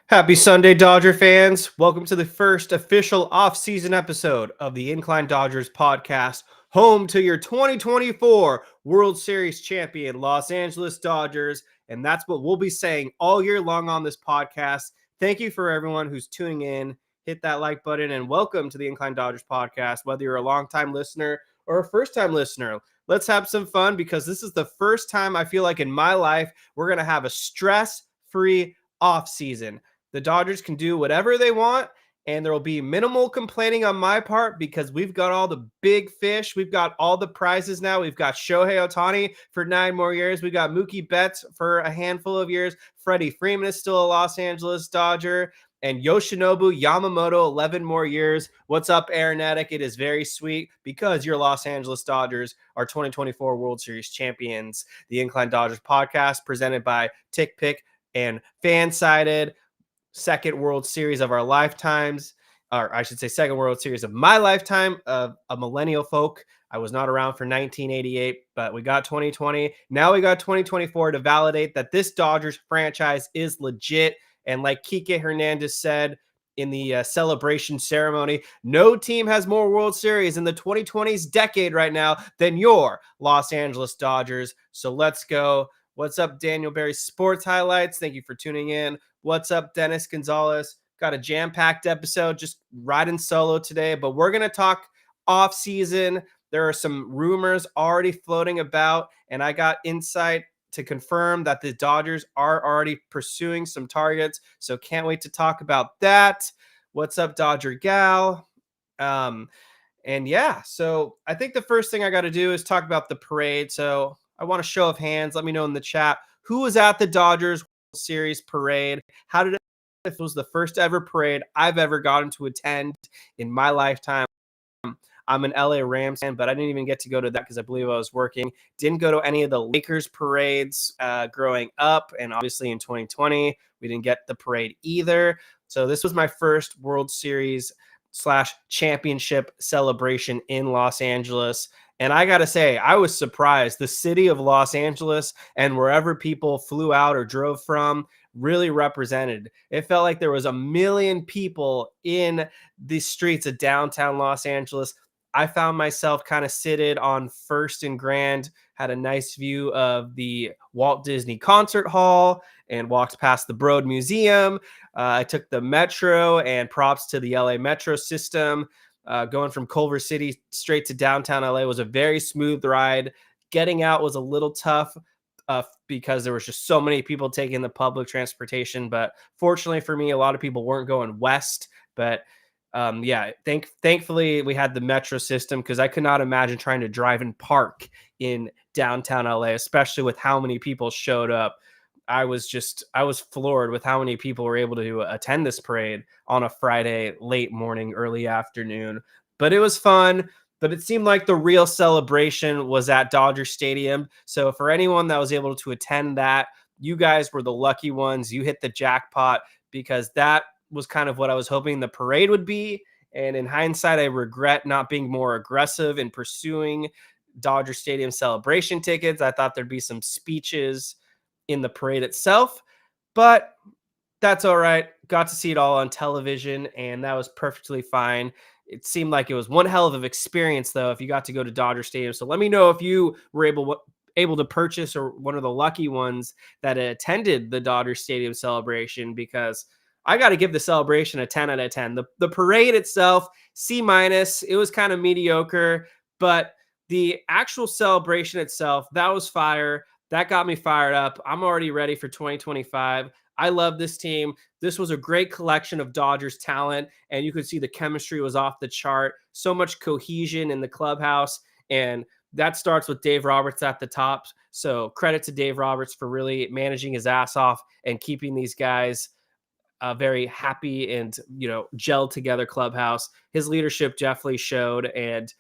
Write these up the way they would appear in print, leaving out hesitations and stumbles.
Happy Sunday, Dodger fans. Welcome to the first official off-season episode of the Incline Dodgers podcast, home to your 2024 World Series champion, Los Angeles Dodgers. And that's what we'll be saying all year long on this podcast. Thank you for everyone who's tuning in. Hit that like button and welcome to the Incline Dodgers podcast, whether you're a longtime listener or a first-time listener. Let's have some fun because this is the first time I feel like in my life we're going to have a stress-free off-season. The Dodgers can do whatever they want, and there will be minimal complaining on my part because we've got all the big fish. We've got all the prizes now. We've got Shohei Ohtani for 9 more years. We got Mookie Betts for a handful of years. Freddie Freeman is still a Los Angeles Dodger. And Yoshinobu Yamamoto, 11 more years. What's up, Aeronatic? It is very sweet because your Los Angeles Dodgers are 2024 World Series champions. The Incline Dodgers podcast presented by TickPick and Fansided. Second World Series of our lifetimes, or I should say second World Series of my lifetime, of a millennial folk. I was not around for 1988, but we got 2020. Now we got 2024 to validate that this Dodgers franchise is legit. And like Kiké Hernandez said in the celebration ceremony, no team has more World Series in the 2020s decade right now than your Los Angeles Dodgers. So let's go. What's up, Daniel Berry Sports Highlights? Thank you for tuning in. What's up, Dennis Gonzalez? Got a jam-packed episode, just riding solo today, but we're going to talk off-season. There are some rumors already floating about, and I got insight to confirm that the Dodgers are already pursuing some targets, so can't wait to talk about that. What's up, Dodger Gal? And yeah, so I think the first thing I got to do is talk about the parade. So I want a show of hands. Let me know in the chat who was at the Dodgers World Series parade. How did it? If it was the first ever parade I've ever gotten to attend in my lifetime. I'm an LA Rams fan, but I didn't even get to go to that because I believe I was working. Didn't go to any of the Lakers parades growing up, and obviously in 2020 we didn't get the parade either. So this was my first World Series / championship celebration in Los Angeles. And I got to say, I was surprised. The city of Los Angeles and wherever people flew out or drove from really represented. It felt like there was a million people in the streets of downtown Los Angeles. I found myself kind of seated on First and Grand, had a nice view of the Walt Disney Concert Hall and walked past the Broad Museum. I took the Metro, and props to the LA Metro system. Going from Culver City straight to downtown LA was a very smooth ride. Getting out was a little tough because there was just so many people taking the public transportation. But fortunately for me, a lot of people weren't going west. But yeah, thankfully we had the Metro system because I could not imagine trying to drive and park in downtown LA, especially with how many people showed up. I was floored with how many people were able to attend this parade on a Friday, late morning, early afternoon. But it was fun. But it seemed like the real celebration was at Dodger Stadium. So for anyone that was able to attend that, you guys were the lucky ones. You hit the jackpot because that was kind of what I was hoping the parade would be. And in hindsight, I regret not being more aggressive in pursuing Dodger Stadium celebration tickets. I thought there'd be some speeches in the parade itself, but that's all right. Got to see it all on television, and that was perfectly fine. It seemed like it was one hell of an experience, though, if you got to go to Dodger Stadium. So let me know if you were able to purchase or one of the lucky ones that attended the Dodger Stadium celebration, because I got to give the celebration a 10 out of 10. The parade itself, C-. It was kind of mediocre, but the actual celebration itself, that was fire. That got me fired up. I'm already ready for 2025. I love this team. This was a great collection of Dodgers talent, and you could see the chemistry was off the chart. So much cohesion in the clubhouse, and that starts with Dave Roberts at the top. So credit to Dave Roberts for really managing his ass off and keeping these guys very happy and, gelled together clubhouse. His leadership definitely showed, and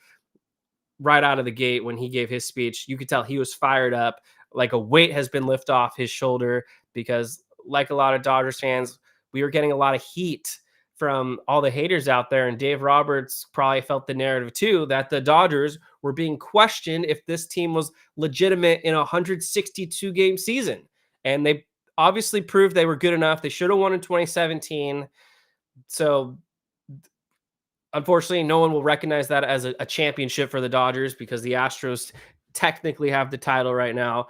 right out of the gate when he gave his speech, you could tell he was fired up. Like a weight has been lifted off his shoulder because, like a lot of Dodgers fans, we were getting a lot of heat from all the haters out there. And Dave Roberts probably felt the narrative too, that the Dodgers were being questioned if this team was legitimate in a 162 game season. And they obviously proved they were good enough. They should have won in 2017. So unfortunately, no one will recognize that as a championship for the Dodgers because the Astros technically have the title right now.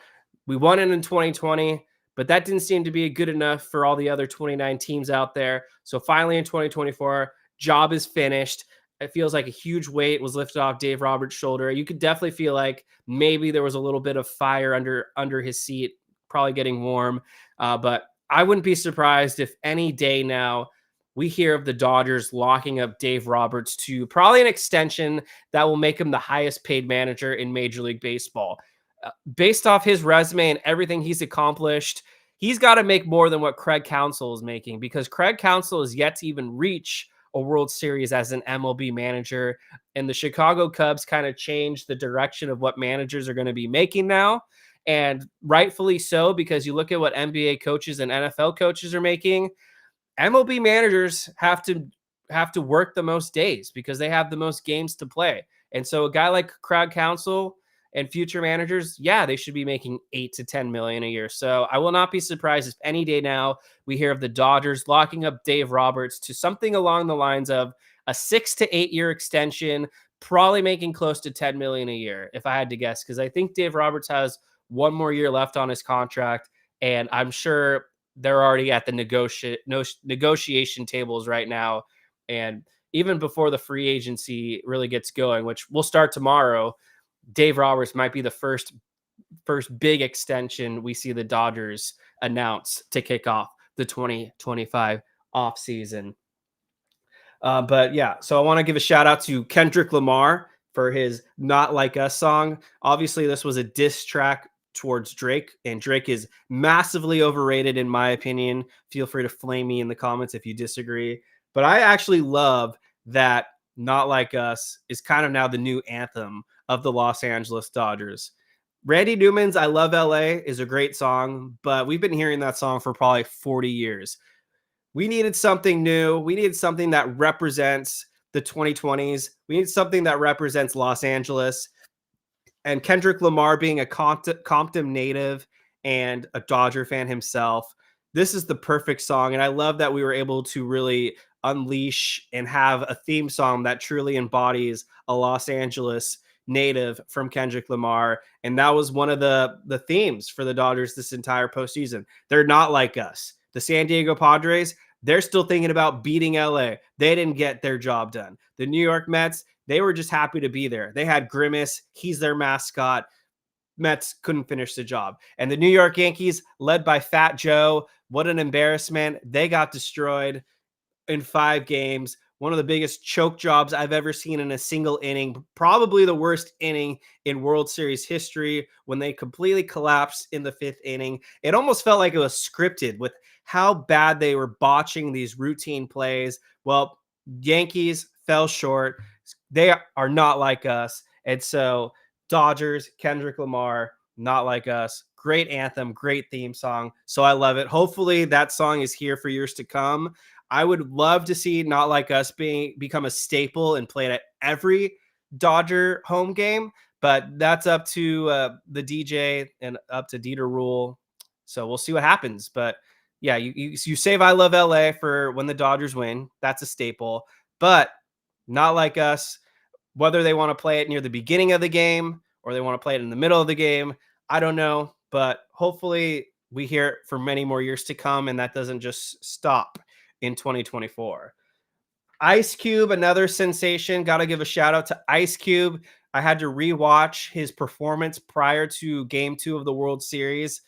We won it in 2020, but that didn't seem to be good enough for all the other 29 teams out there. So finally in 2024, job is finished. It feels like a huge weight was lifted off Dave Roberts' shoulder. You could definitely feel like maybe there was a little bit of fire under his seat, probably getting warm. But I wouldn't be surprised if any day now we hear of the Dodgers locking up Dave Roberts to probably an extension that will make him the highest paid manager in Major League Baseball. Based off his resume and everything he's accomplished, he's got to make more than what Craig Counsell is making because Craig Counsell is yet to even reach a World Series as an MLB manager. And the Chicago Cubs kind of changed the direction of what managers are going to be making now. And rightfully so, because you look at what NBA coaches and NFL coaches are making. MLB managers have to work the most days because they have the most games to play. And so a guy like Craig Counsell and future managers, yeah, they should be making 8 to 10 million a year. So I will not be surprised if any day now we hear of the Dodgers locking up Dave Roberts to something along the lines of a 6 to 8 year extension, probably making close to 10 million a year if I had to guess, because I think Dave Roberts has one more year left on his contract, and I'm sure they're already at the negotiation tables right now. And even before the free agency really gets going, which will start tomorrow, Dave Roberts might be the first big extension we see the Dodgers announce to kick off the 2025 offseason. But yeah, so I want to give a shout out to Kendrick Lamar for his Not Like Us song. Obviously, this was a diss track towards Drake, and Drake is massively overrated in my opinion. Feel free to flame me in the comments if you disagree. But I actually love that Not Like Us is kind of now the new anthem of the Los Angeles Dodgers. Randy Newman's I Love LA is a great song, but we've been hearing that song for probably 40 years. We needed something new. We needed something that represents the 2020s. We need something that represents Los Angeles. And Kendrick Lamar being a Compton native and a Dodger fan himself, this is the perfect song. And I love that we were able to really unleash and have a theme song that truly embodies a Los Angeles native from Kendrick Lamar. And that was one of the themes for the Dodgers this entire postseason. They're not like us. The San Diego Padres, they're still thinking about beating LA. They didn't get their job done. The New York Mets, they were just happy to be there. They had Grimace. He's their mascot. Mets couldn't finish the job. And the New York Yankees, led by Fat Joe, what an embarrassment. They got destroyed in 5 games. One of the biggest choke jobs I've ever seen in a single inning. Probably the worst inning in World Series history when they completely collapsed in the 5th inning. It almost felt like it was scripted with how bad they were botching these routine plays. Well, Yankees fell short. They are not like us. And so Dodgers, Kendrick Lamar, Not Like Us. Great anthem, great theme song. So I love it. Hopefully that song is here for years to come. I would love to see Not Like Us become a staple and played at every Dodger home game, but that's up to the DJ and up to Dieter Rule. So we'll see what happens. But yeah, you save I Love LA for when the Dodgers win. That's a staple. But Not Like Us, whether they want to play it near the beginning of the game or they want to play it in the middle of the game, I don't know. But hopefully we hear it for many more years to come, and that doesn't just stop in 2024. Ice Cube, another sensation. Got to give a shout out to Ice Cube. I had to rewatch his performance prior to Game 2 of the World Series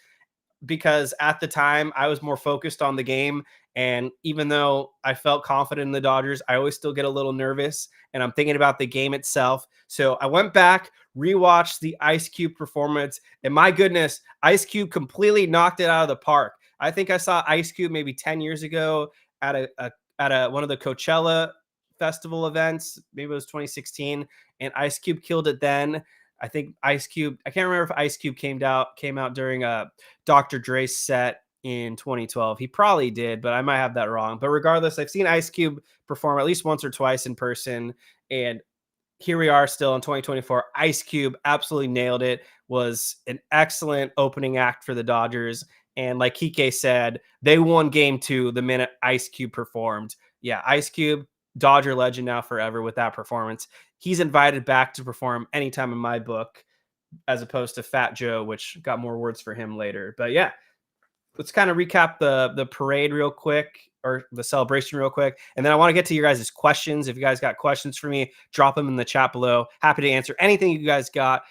because at the time I was more focused on the game. And even though I felt confident in the Dodgers, I always still get a little nervous and I'm thinking about the game itself. So I went back, rewatched the Ice Cube performance, and my goodness, Ice Cube completely knocked it out of the park. I think I saw Ice Cube maybe 10 years ago at one of the Coachella festival events. Maybe it was 2016, and Ice Cube killed it then. I think Ice Cube, I can't remember if Ice Cube came out during a Dr. Dre set in 2012. He probably did, but I might have that wrong. But regardless, I've seen Ice Cube perform at least once or twice in person, and here we are still in 2024. Ice Cube absolutely nailed it. Was an excellent opening act for the Dodgers, And like Kiké said, they won game 2 the minute Ice Cube performed. Yeah, Ice Cube, Dodger legend now forever with that performance. He's invited back to perform anytime in my book, as opposed to Fat Joe, which got more words for him later. But yeah, let's kind of recap the parade real quick, or the celebration real quick, and then I want to get to your guys' questions. If you guys got questions for me, drop them in the chat below. Happy to answer anything you guys got.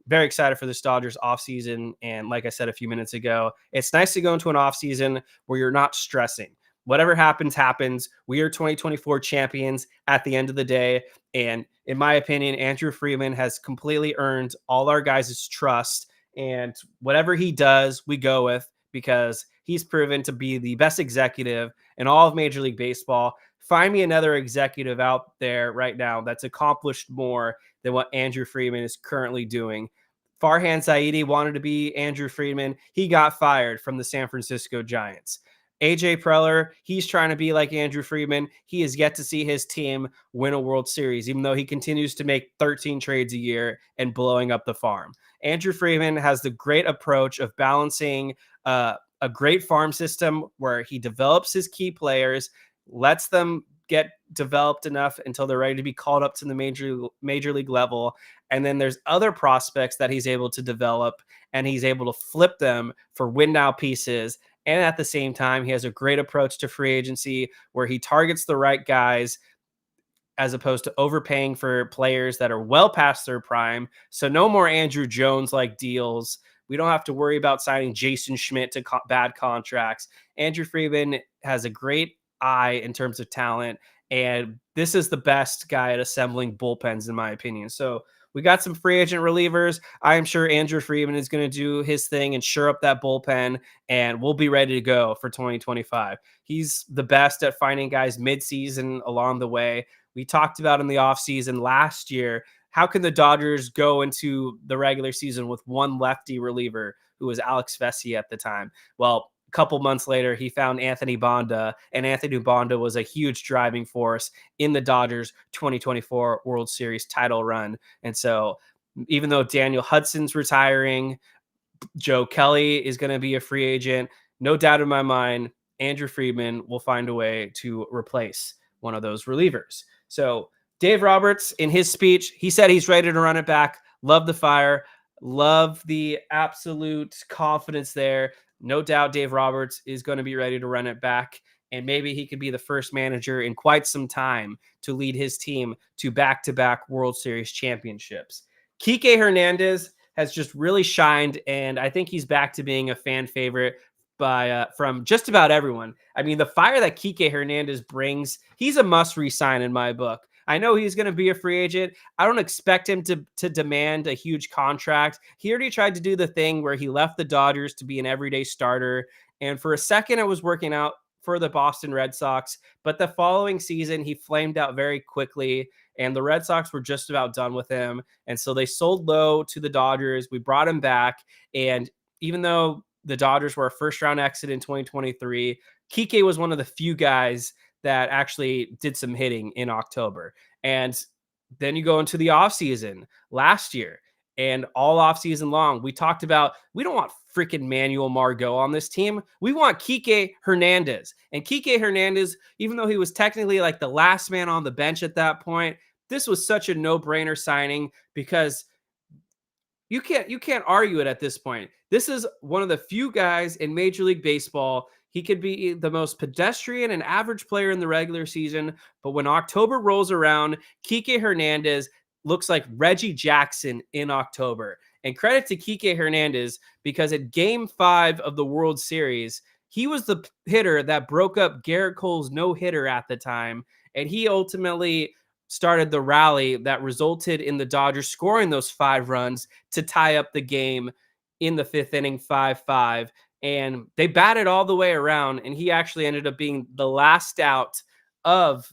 Very excited for this Dodgers offseason. And like I said a few minutes ago, it's nice to go into an offseason where you're not stressing. Whatever happens, happens. We are 2024 champions at the end of the day. And in my opinion, Andrew Friedman has completely earned all our guys' trust. And whatever he does, we go with, because he's proven to be the best executive in all of Major League Baseball. Find me another executive out there right now that's accomplished more than what Andrew Friedman is currently doing. Farhan Zaidi wanted to be Andrew Friedman. He got fired from the San Francisco Giants. AJ Preller, he's trying to be like Andrew Friedman. He has yet to see his team win a World Series, even though he continues to make 13 trades a year and blowing up the farm. Andrew Friedman has the great approach of balancing a great farm system where he develops his key players, lets them get developed enough until they're ready to be called up to the major league level. And then there's other prospects that he's able to develop, and he's able to flip them for win now pieces. And at the same time, he has a great approach to free agency where he targets the right guys, as opposed to overpaying for players that are well past their prime. So no more Andrew Jones like deals. We don't have to worry about signing Jason Schmidt to bad contracts. Andrew Friedman has a great eye in terms of talent, and this is the best guy at assembling bullpens, in my opinion. So we got some free agent relievers. I am sure Andrew Friedman is going to do his thing and shore up that bullpen, and we'll be ready to go for 2025. He's the best at finding guys midseason along the way. We talked about in the offseason last year, how can the Dodgers go into the regular season with one lefty reliever, who was Alex Vesey at the time? Well, a couple months later, he found Anthony Bonda, and Anthony Bonda was a huge driving force in the Dodgers 2024 World Series title run. And so even though Daniel Hudson's retiring, Joe Kelly is going to be a free agent, no doubt in my mind, Andrew Friedman will find a way to replace one of those relievers. So Dave Roberts, in his speech, he said he's ready to run it back. Love the fire. Love the absolute confidence there. No doubt Dave Roberts is going to be ready to run it back. And maybe he could be the first manager in quite some time to lead his team to back-to-back World Series championships. Kiké Hernandez has just really shined, and I think he's back to being a fan favorite from just about everyone. I mean, the fire that Kiké Hernandez brings, he's a must re-sign in my book. I know he's going to be a free agent. I don't expect him to demand a huge contract. He already tried to do the thing where he left the Dodgers to be an everyday starter, and for a second it was working out for the Boston Red Sox, but the following season he flamed out very quickly, and the Red Sox were just about done with him, and so they sold low to the Dodgers. We brought him back, and even though the Dodgers were a first-round exit in 2023, Kiké was one of the few guys that actually did some hitting in October. And then you go into the offseason last year, and all offseason long, we talked about, we don't want freaking Manuel Margot on this team. We want Kiké Hernandez. And Kiké Hernandez, even though he was technically like the last man on the bench at that point, this was such a no-brainer signing, because you can't argue it at this point. This is one of the few guys in Major League Baseball. He could be the most pedestrian and average player in the regular season, but when October rolls around, Kiké Hernandez looks like Reggie Jackson in October. And credit to Kiké Hernandez, because at Game 5 of the World Series, he was the hitter that broke up Garrett Cole's no-hitter at the time, and he ultimately started the rally that resulted in the Dodgers scoring those 5 runs to tie up the game in the 5th inning, 5-5. And they batted all the way around, and he actually ended up being the last out of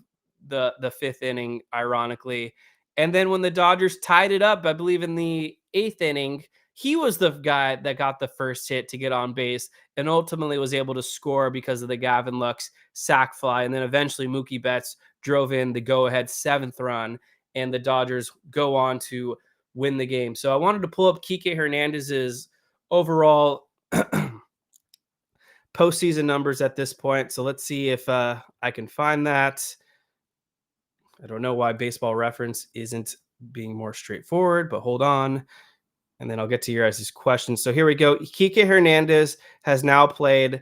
the 5th inning, ironically. And then when the Dodgers tied it up, I believe in the 8th inning, he was the guy that got the first hit to get on base and ultimately was able to score because of the Gavin Lux sac fly. And then eventually Mookie Betts drove in the go-ahead 7th run, and the Dodgers go on to win the game. So I wanted to pull up Kiké Hernandez's overall postseason numbers at this point. So let's see if I can find that. I don't know why Baseball Reference isn't being more straightforward, but hold on. And then I'll get to your guys' questions. So here we go. Kiké Hernandez has now played,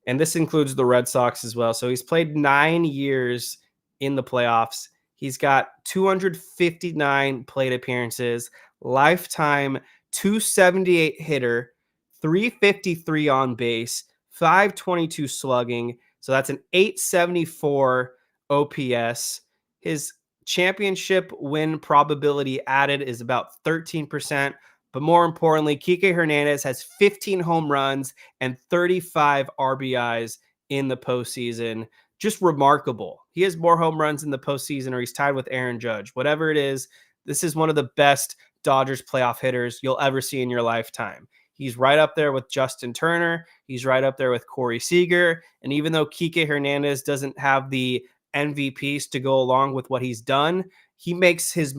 and this includes the Red Sox as well. So he's played 9 years in the playoffs. He's got 259 plate appearances, lifetime 278 hitter, 353 on base, 522 slugging. So that's an 874 OPS. His championship win probability added is about 13%. But more importantly, Kiké Hernandez has 15 home runs and 35 RBIs in the postseason. Just remarkable. He has more home runs in the postseason, or he's tied with Aaron Judge. Whatever it is, this is one of the best Dodgers playoff hitters you'll ever see in your lifetime. He's right up there with Justin Turner. He's right up there with Corey Seager. And even though Kiké Hernandez doesn't have the MVPs to go along with what he's done, he makes his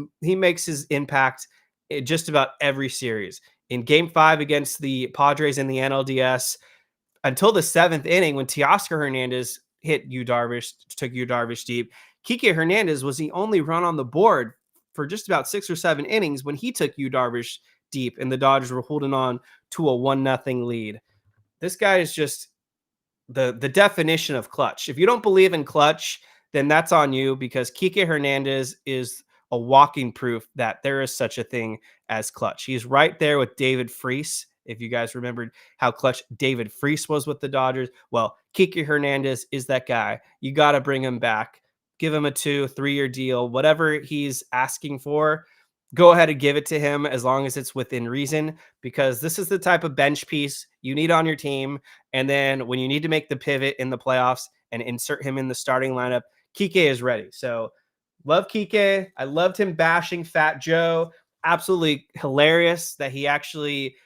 impact in just about every series. In Game 5 against the Padres in the NLDS, until the 7th inning when Teoscar Hernandez took Yu Darvish deep, Kiké Hernandez was the only run on the board for just about 6 or 7 innings when he took Yu Darvish deep, and the Dodgers were holding on to a 1-0 lead. This guy is just the definition of clutch. If you don't believe in clutch, then that's on you, because Kiké Hernandez is a walking proof that there is such a thing as clutch. He's right there with David Freese. If you guys remembered how clutch David Freese was with the Dodgers, well, Kiké Hernandez is that guy. You got to bring him back. Give him a 2-3-year deal, whatever he's asking for. Go ahead and give it to him, as long as it's within reason, because this is the type of bench piece you need on your team. And then when you need to make the pivot in the playoffs and insert him in the starting lineup, Kiké is ready. So love Kiké. I loved him bashing Fat Joe. Absolutely hilarious that he actually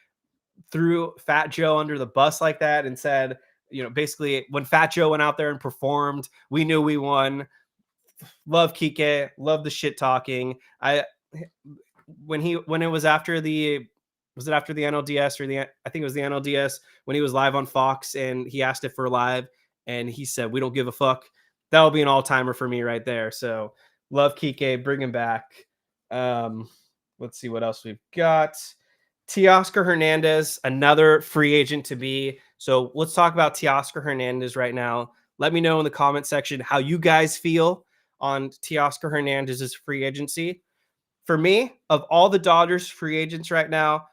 threw Fat Joe under the bus like that and said, basically when Fat Joe went out there and performed, we knew we won. Love Kiké. Love the shit talking. When it was after the NLDS, or I think it was the NLDS, when he was live on Fox and he asked it for live and he said, "We don't give a fuck." That'll be an all-timer for me right there. So love Kiké, bring him back. Let's see what else we've got. Teoscar Hernandez, another free agent to be. So let's talk about Teoscar Hernandez right now. Let me know in the comment section how you guys feel on Teoscar Hernandez's free agency. For me, of all the Dodgers free agents right now,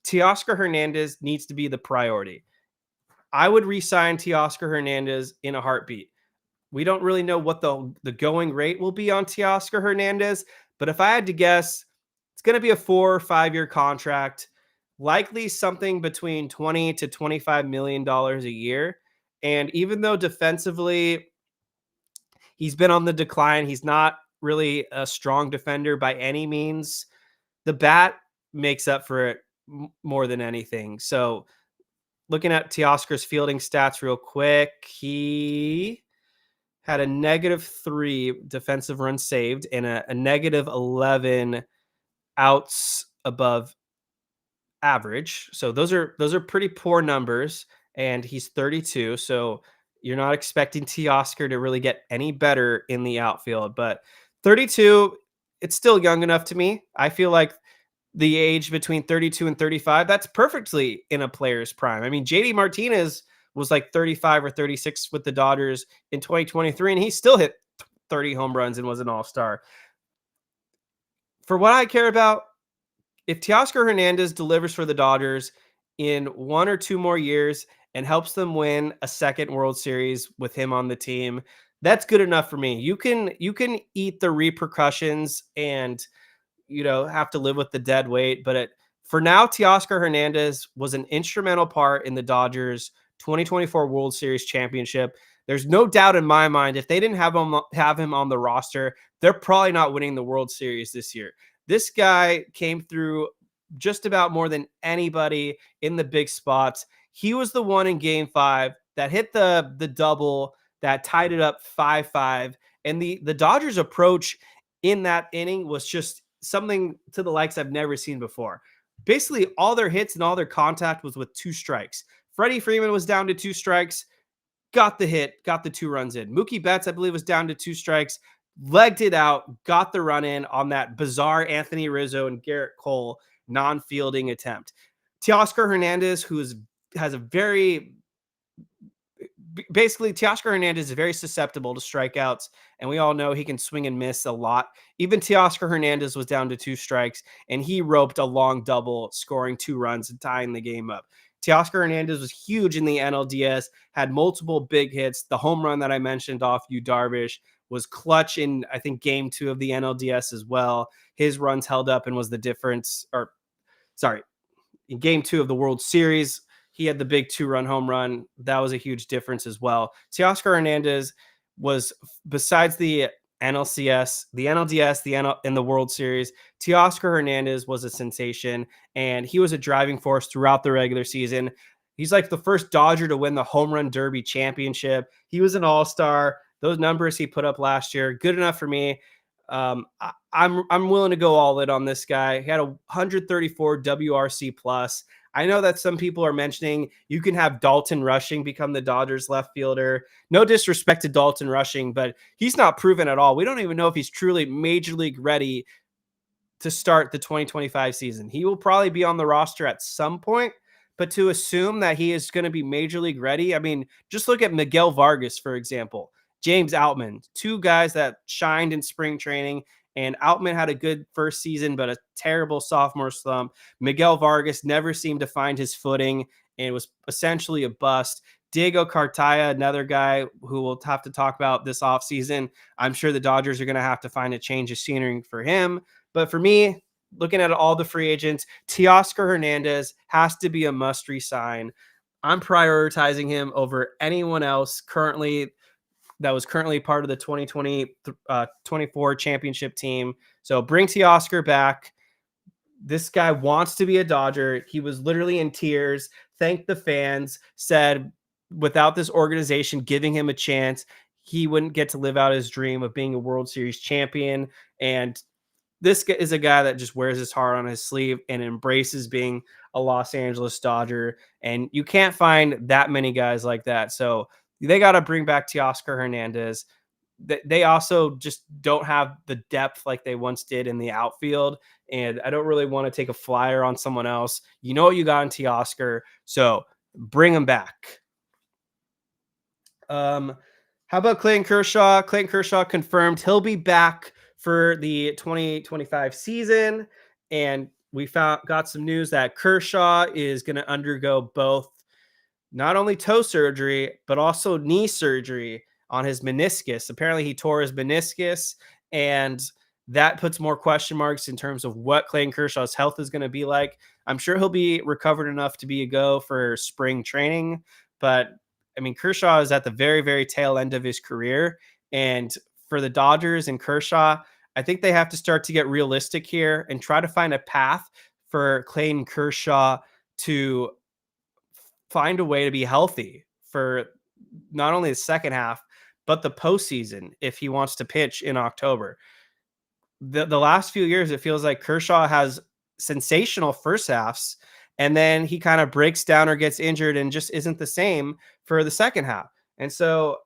Teoscar Hernandez needs to be the priority. I would re-sign Teoscar Hernandez in a heartbeat. We don't really know what the going rate will be on Teoscar Hernandez, but if I had to guess, it's going to be a 4 or 5 year contract, likely something between $20 to $25 million a year. And even though defensively he's been on the decline, he's not really a strong defender by any means, the bat makes up for it more than anything. So looking at Teoscar's fielding stats real quick, he had a -3 defensive runs saved and a -11 outs above average. So those are pretty poor numbers, and he's 32. So you're not expecting Teoscar to really get any better in the outfield, but 32, it's still young enough to me. I feel like the age between 32 and 35, that's perfectly in a player's prime. I mean, JD Martinez was like 35 or 36 with the Dodgers in 2023, and he still hit 30 home runs and was an all-star. For what I care about, if Teoscar Hernandez delivers for the Dodgers in 1 or 2 more years and helps them win a second World Series with him on the team, that's good enough for me. You can eat the repercussions and have to live with the dead weight. But for now, Teoscar Hernandez was an instrumental part in the Dodgers 2024 World Series championship. There's no doubt in my mind, if they didn't have him on the roster, they're probably not winning the World Series this year. This guy came through just about more than anybody in the big spots. He was the one in Game 5 that hit the double that tied it up 5-5. And the Dodgers' approach in that inning was just something to the likes I've never seen before. Basically, all their hits and all their contact was with 2 strikes. Freddie Freeman was down to 2 strikes, got the hit, got the 2 runs in. Mookie Betts, I believe, was down to 2 strikes, legged it out, got the run in on that bizarre Anthony Rizzo and Garrett Cole non-fielding attempt. Teoscar Hernandez, has a very basically Teoscar Hernandez is very susceptible to strikeouts, and we all know he can swing and miss a lot. Even Teoscar Hernandez was down to 2 strikes, and he roped a long double, scoring 2 runs and tying the game up. Teoscar Hernandez was huge in the NLDS, had multiple big hits. The home run that I mentioned off Yu Darvish was clutch in, I think, game 2 of the NLDS as well. His runs held up and was the difference, or sorry, in game 2 of the World Series, he had the big 2-run home run. That was a huge difference as well. Teoscar Hernandez was, besides the NLCS, the NLDS, and the World Series, Teoscar Hernandez was a sensation, and he was a driving force throughout the regular season. He's like the first Dodger to win the Home Run Derby championship. He was an all-star. Those numbers he put up last year, good enough for me. I'm willing to go all in on this guy. He had a 134 WRC plus. I know that some people are mentioning you can have Dalton Rushing become the Dodgers left fielder. No disrespect to Dalton Rushing, but he's not proven at all. We don't even know if he's truly major league ready to start the 2025 season. He will probably be on the roster at some point, but to assume that he is going to be major league ready, I mean, just look at Miguel Vargas, for example, James Outman, 2 guys that shined in spring training, and Outman had a good first season, but a terrible sophomore slump. Miguel Vargas never seemed to find his footing and was essentially a bust. Diego Cartaya, another guy who we'll have to talk about this offseason. I'm sure the Dodgers are going to have to find a change of scenery for him. But for me, looking at all the free agents, Teoscar Hernandez has to be a must resign. I'm prioritizing him over anyone else that was currently part of the 2024 championship team. So bring Teoscar back. This guy wants to be a Dodger. He was literally in tears, thanked the fans, said without this organization giving him a chance, he wouldn't get to live out his dream of being a World Series champion. And this is a guy that just wears his heart on his sleeve and embraces being a Los Angeles Dodger. And you can't find that many guys like that. So they got to bring back Teoscar Hernandez. They also just don't have the depth like they once did in the outfield. And I don't really want to take a flyer on someone else. You know what you got in Teoscar, so bring him back. How about Clayton Kershaw? Clayton Kershaw confirmed he'll be back for the 2025 season. And we got some news that Kershaw is going to undergo both not only toe surgery, but also knee surgery on his meniscus. Apparently he tore his meniscus, and that puts more question marks in terms of what Clayton Kershaw's health is going to be like. I'm sure he'll be recovered enough to be a go for spring training, but I mean, Kershaw is at the very, very tail end of his career. And for the Dodgers and Kershaw, I think they have to start to get realistic here and try to find a path for Clayton Kershaw to find a way to be healthy for not only the second half, but the postseason if he wants to pitch in October. The last few years, it feels like Kershaw has sensational first halves, and then he kind of breaks down or gets injured and just isn't the same for the second half. And so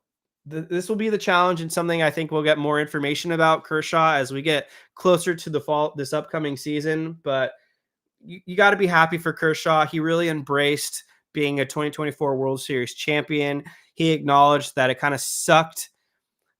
this will be the challenge, and something I think we'll get more information about Kershaw as we get closer to the fall this upcoming season. But you got to be happy for Kershaw. He really embraced being a 2024 World Series champion. He acknowledged that it kind of sucked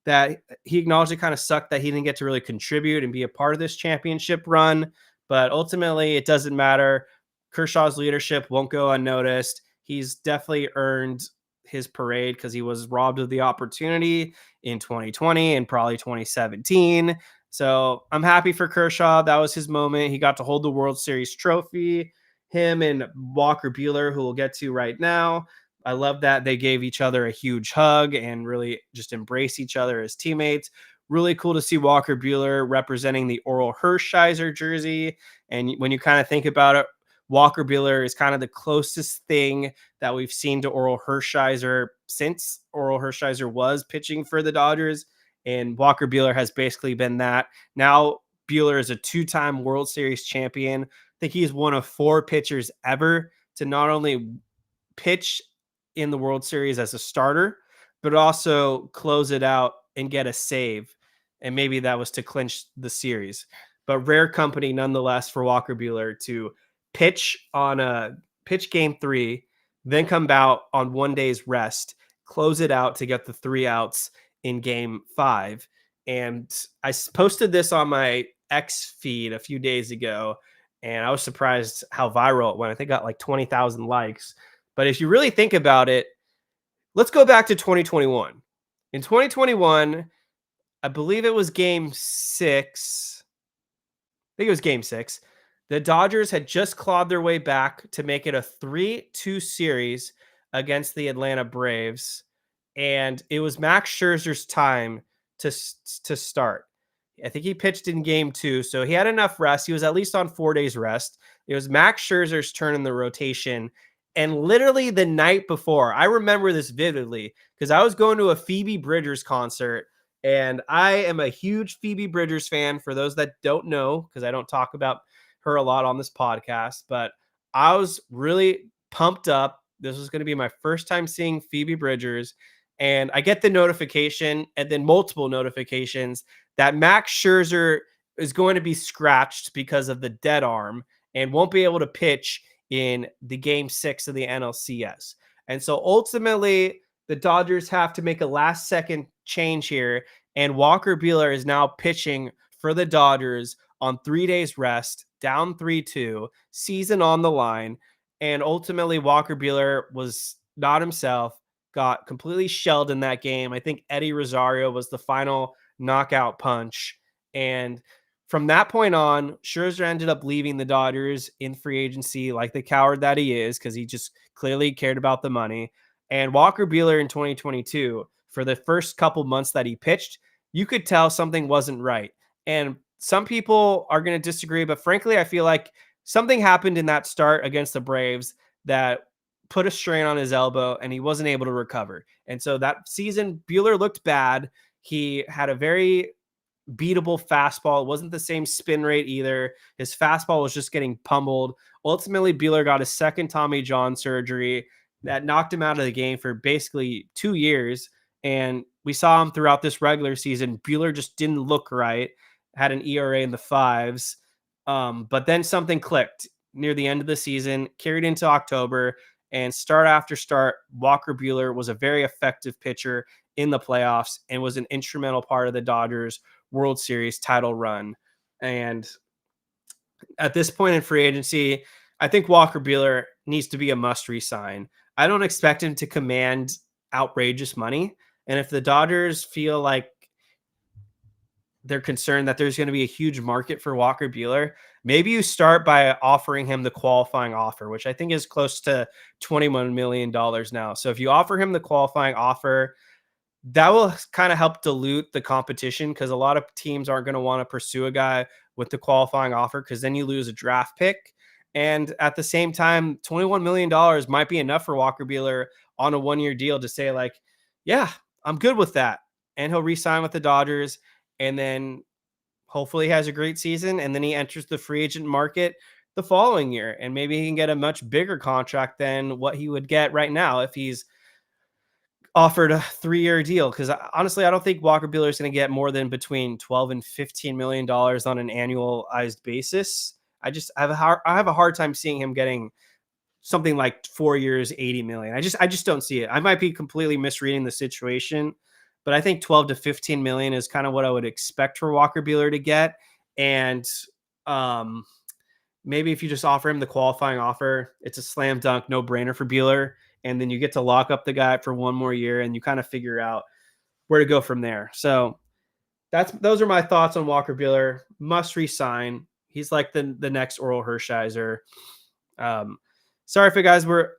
that he didn't get to really contribute and be a part of this championship run. But ultimately, it doesn't matter. Kershaw's leadership won't go unnoticed. He's definitely earned his parade because he was robbed of the opportunity in 2020 and probably 2017. So I'm happy for Kershaw. That was his moment. He got to hold the World Series trophy. Him and Walker Buehler, who we'll get to right now. I love that they gave each other a huge hug and really just embrace each other as teammates. Really cool to see Walker Buehler representing the Oral Hershiser jersey. And when you kind of think about it, Walker Buehler is kind of the closest thing that we've seen to Oral Hershiser since Oral Hershiser was pitching for the Dodgers. And Walker Buehler has basically been that. Now Buehler is a 2-time World Series champion. I think he's one of 4 pitchers ever to not only pitch in the World Series as a starter, but also close it out and get a save. And maybe that was to clinch the series. But rare company nonetheless for Walker Buehler to pitch game 3, then come out on 1 day's rest, close it out to get the 3 outs in game 5. And I posted this on my X feed a few days ago, and I was surprised how viral it went. I think it got like 20,000 likes. But if you really think about it, let's go back to 2021. In 2021, I believe it was game 6. I think it was game 6. The Dodgers had just clawed their way back to make it a 3-2 series against the Atlanta Braves. And it was Max Scherzer's time to start. I think he pitched in game 2, so he had enough rest. He was at least on 4 days rest. It was Max Scherzer's turn in the rotation. And literally the night before, I remember this vividly because I was going to a Phoebe Bridgers concert, and I am a huge Phoebe Bridgers fan for those that don't know, because I don't talk about her a lot on this podcast, but I was really pumped up. This was going to be my first time seeing Phoebe Bridgers, and I get the notification and then multiple notifications that Max Scherzer is going to be scratched because of the dead arm and won't be able to pitch in the game 6 of the NLCS. And so ultimately, the Dodgers have to make a last second change here, and Walker Buehler is now pitching for the Dodgers on 3 days rest, down 3-2, season on the line. And ultimately, Walker Buehler was not himself, got completely shelled in that game. I think Eddie Rosario was the final knockout punch. And from that point on, Scherzer ended up leaving the Dodgers in free agency like the coward that he is, because he just clearly cared about the money. And Walker Buehler in 2022, for the first couple months that he pitched, you could tell something wasn't right. And some people are going to disagree, but frankly, I feel like something happened in that start against the Braves that put a strain on his elbow and he wasn't able to recover. And so that season, Buehler looked bad. He had a very beatable fastball. It wasn't the same spin rate either. His fastball was just getting pummeled. Ultimately, Buehler got his second Tommy John surgery that knocked him out of the game for basically 2 years. And we saw him throughout this regular season. Buehler just didn't look right, had an ERA in the 5s. But then something clicked near the end of the season, carried into October, and start after start, Walker Buehler was a very effective pitcher in the playoffs and was an instrumental part of the Dodgers World Series title run. And at this point in free agency, I think Walker Buehler needs to be a must resign. I don't expect him to command outrageous money. And if the Dodgers feel like they're concerned that there's going to be a huge market for Walker Buehler, maybe you start by offering him the qualifying offer, which I think is close to $21 million now. So if you offer him the qualifying offer, that will kind of help dilute the competition, because a lot of teams aren't going to want to pursue a guy with the qualifying offer, because then you lose a draft pick. And at the same time, $21 million might be enough for Walker Buehler on a 1-year deal to say, like, yeah, I'm good with that. And he'll re-sign with the Dodgers, and then hopefully he has a great season, and then he enters the free agent market the following year, and maybe he can get a much bigger contract than what he would get right now if he's offered a 3-year deal. Because honestly, I don't think Walker Buehler is going to get more than between $12 and $15 million on an annualized basis. I have a hard time seeing him getting something like 4 years, $80 million. I just don't see it. I might be completely misreading the situation, but I think 12 to 15 million is kind of what I would expect for Walker Buehler to get. And maybe if you just offer him the qualifying offer, it's a slam dunk, no brainer for Buehler. And then you get to lock up the guy for 1 more year, and you kind of figure out where to go from there. So those are my thoughts on Walker Buehler. Must resign. He's like the next Oral Hershiser. Sorry if you guys were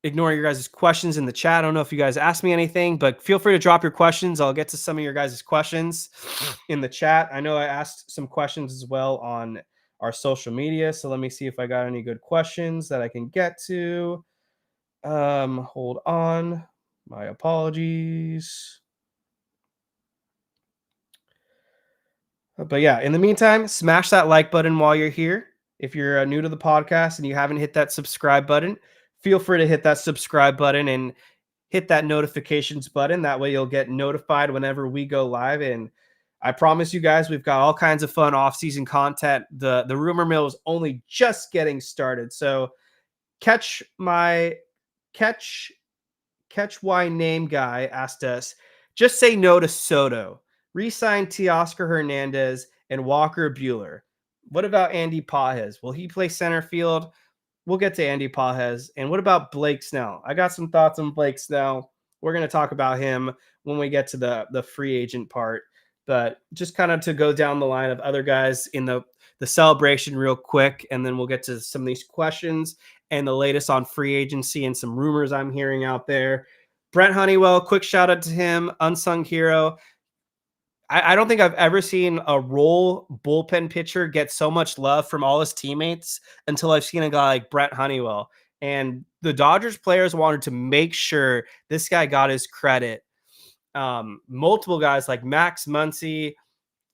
ignoring your guys' questions in the chat. I don't know if you guys asked me anything, but feel free to drop your questions. I'll get to some of your guys' questions in the chat. I know I asked some questions as well on our social media, so let me see if I got any good questions that I can get to. Hold on. My apologies. But yeah, in the meantime, smash that like button while you're here. If you're new to the podcast and you haven't hit that subscribe button, feel free to hit that subscribe button and hit that notifications button. That way you'll get notified whenever we go live. And I promise you guys, we've got all kinds of fun off-season content. The rumor mill is only just getting started. So catch my catch catch why name guy asked us, just say no to Soto. Resign Teoscar Hernandez and Walker Buehler. What about Andy Pages? Will he play center field? We'll get to Andy Pages. And what about Blake Snell? I got some thoughts on Blake Snell. We're going to talk about him when we get to the free agent part. But just kind of to go down the line of other guys in the celebration real quick, and then we'll get to some of these questions and the latest on free agency and some rumors I'm hearing out there. Brent Honeywell, quick shout out to him, unsung hero. I don't think I've ever seen a role bullpen pitcher get so much love from all his teammates until I've seen a guy like Brent Honeywell. And the Dodgers players wanted to make sure this guy got his credit. Multiple guys like Max Muncy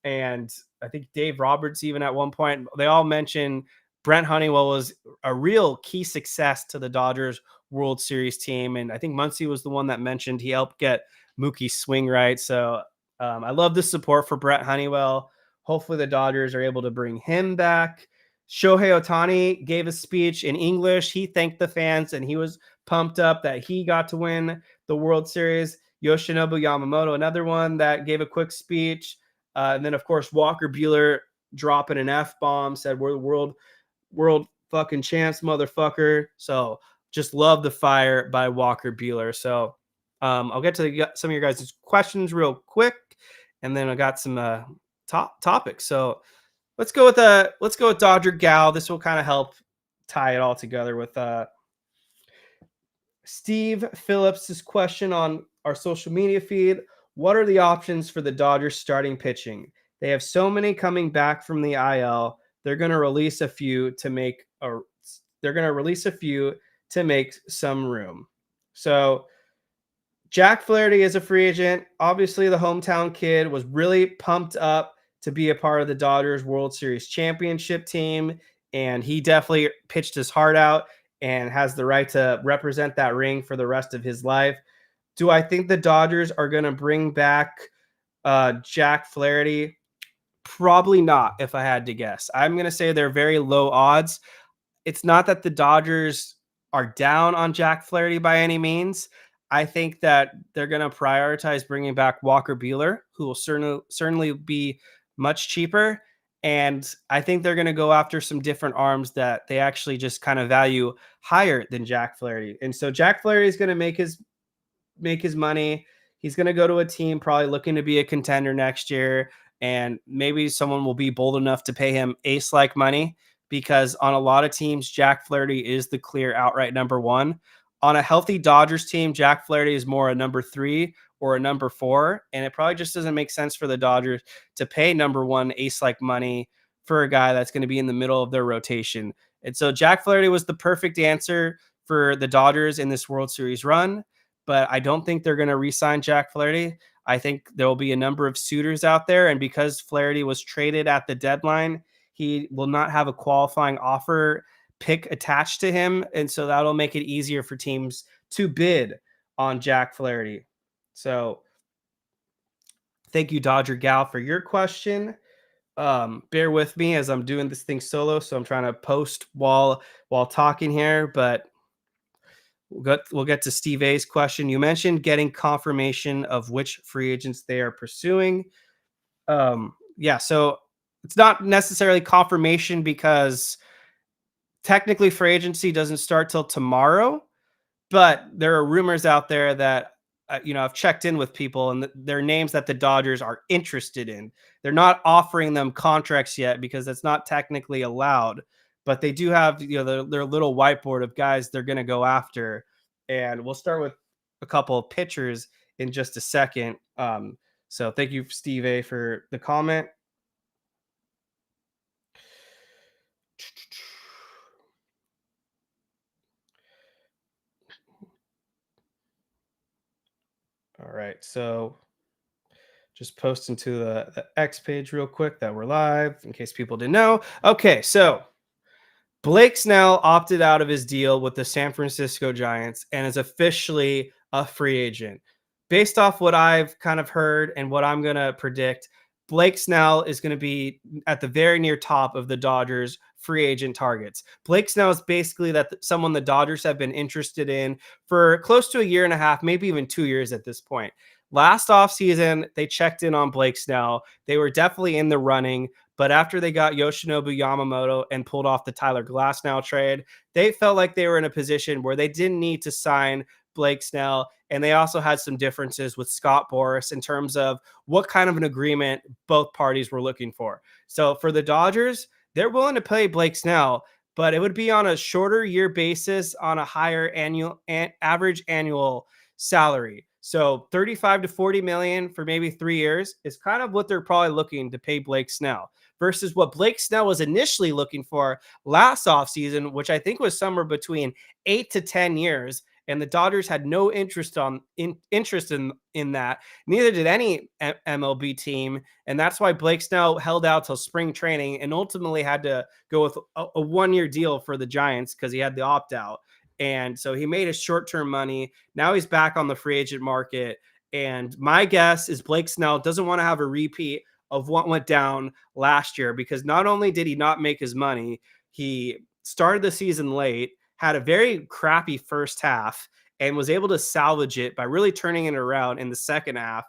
and I think Dave Roberts, even at one point, they all mentioned Brent Honeywell was a real key success to the Dodgers World Series team. And I think Muncy was the one that mentioned he helped get Mookie swing right. So I love the support for Brett Honeywell. Hopefully the Dodgers are able to bring him back. Shohei Ohtani gave a speech in English. He thanked the fans and he was pumped up that he got to win the World Series. Yoshinobu Yamamoto, another one that gave a quick speech. And then, of course, Walker Buehler dropping an F-bomb, said we're the world fucking champs, motherfucker. So just love the fire by Walker Buehler. So I'll get to some of your guys' questions real quick, and then I got some top topics. So let's go with Dodger Gal. This will kind of help tie it all together with Steve Phillips' question on our social media feed. What are the options for the Dodgers starting pitching? They have so many coming back from the IL. They're going to release a few to make some room. So Jack Flaherty is a free agent. Obviously, the hometown kid was really pumped up to be a part of the Dodgers World Series championship team, and he definitely pitched his heart out and has the right to represent that ring for the rest of his life. Do I think the Dodgers are going to bring back Jack Flaherty? Probably not, if I had to guess. I'm going to say they're very low odds. It's not that the Dodgers are down on Jack Flaherty by any means. I think that they're going to prioritize bringing back Walker Buehler, who will certainly be much cheaper. And I think they're going to go after some different arms that they actually just kind of value higher than Jack Flaherty. And so Jack Flaherty is going to make his money. He's going to go to a team probably looking to be a contender next year. And maybe someone will be bold enough to pay him ace-like money, because on a lot of teams, Jack Flaherty is the clear outright number one. On a healthy Dodgers team, Jack Flaherty is more a number 3 or a number 4. And it probably just doesn't make sense for the Dodgers to pay number one ace-like money for a guy that's going to be in the middle of their rotation. And so Jack Flaherty was the perfect answer for the Dodgers in this World Series run. But I don't think they're going to re-sign Jack Flaherty. I think there will be a number of suitors out there. And because Flaherty was traded at the deadline, he will not have a qualifying offer pick attached to him. And so that'll make it easier for teams to bid on Jack Flaherty. So thank you, Dodger Gal, for your question. Bear with me as I'm doing this thing solo. So I'm trying to post while talking here, but we'll get to Steve A's question. You mentioned getting confirmation of which free agents they are pursuing. Yeah, so it's not necessarily confirmation because technically free agency doesn't start till tomorrow, but there are rumors out there that I've checked in with people, and they're names that the Dodgers are interested in. They're not offering them contracts yet because that's not technically allowed, but they do have their little whiteboard of guys they're going to go after. And we'll start with a couple of pitchers in just a second. So thank you, Steve A, for the comment. All right, so just posting to the X page real quick that we're live in case people didn't know. Okay, so Blake Snell opted out of his deal with the San Francisco Giants and is officially a free agent. Based off what I've kind of heard and what I'm going to predict, Blake Snell is going to be at the very near top of the Dodgers free agent targets. Blake Snell is basically someone the Dodgers have been interested in for close to a year and a half, maybe even 2 years at this point. Last offseason, they checked in on Blake Snell. They were definitely in the running. But after they got Yoshinobu Yamamoto and pulled off the Tyler Glasnow trade, they felt like they were in a position where they didn't need to sign Blake Snell. And they also had some differences with Scott Boras in terms of what kind of an agreement both parties were looking for. So for the Dodgers, they're willing to pay Blake Snell, but it would be on a shorter year basis on a higher average annual salary. So 35 to 40 million for maybe 3 years is kind of what they're probably looking to pay Blake Snell versus what Blake Snell was initially looking for last offseason, which I think was somewhere between 8 to 10 years. And the Dodgers had no interest in that. Neither did any MLB team, and that's why Blake Snell held out till spring training and ultimately had to go with a 1 year deal for the Giants because he had the opt out. And so he made his short term money. Now he's back on the free agent market. And my guess is Blake Snell doesn't want to have a repeat of what went down last year because not only did he not make his money, he started the season late, had a very crappy first half, and was able to salvage it by really turning it around in the second half.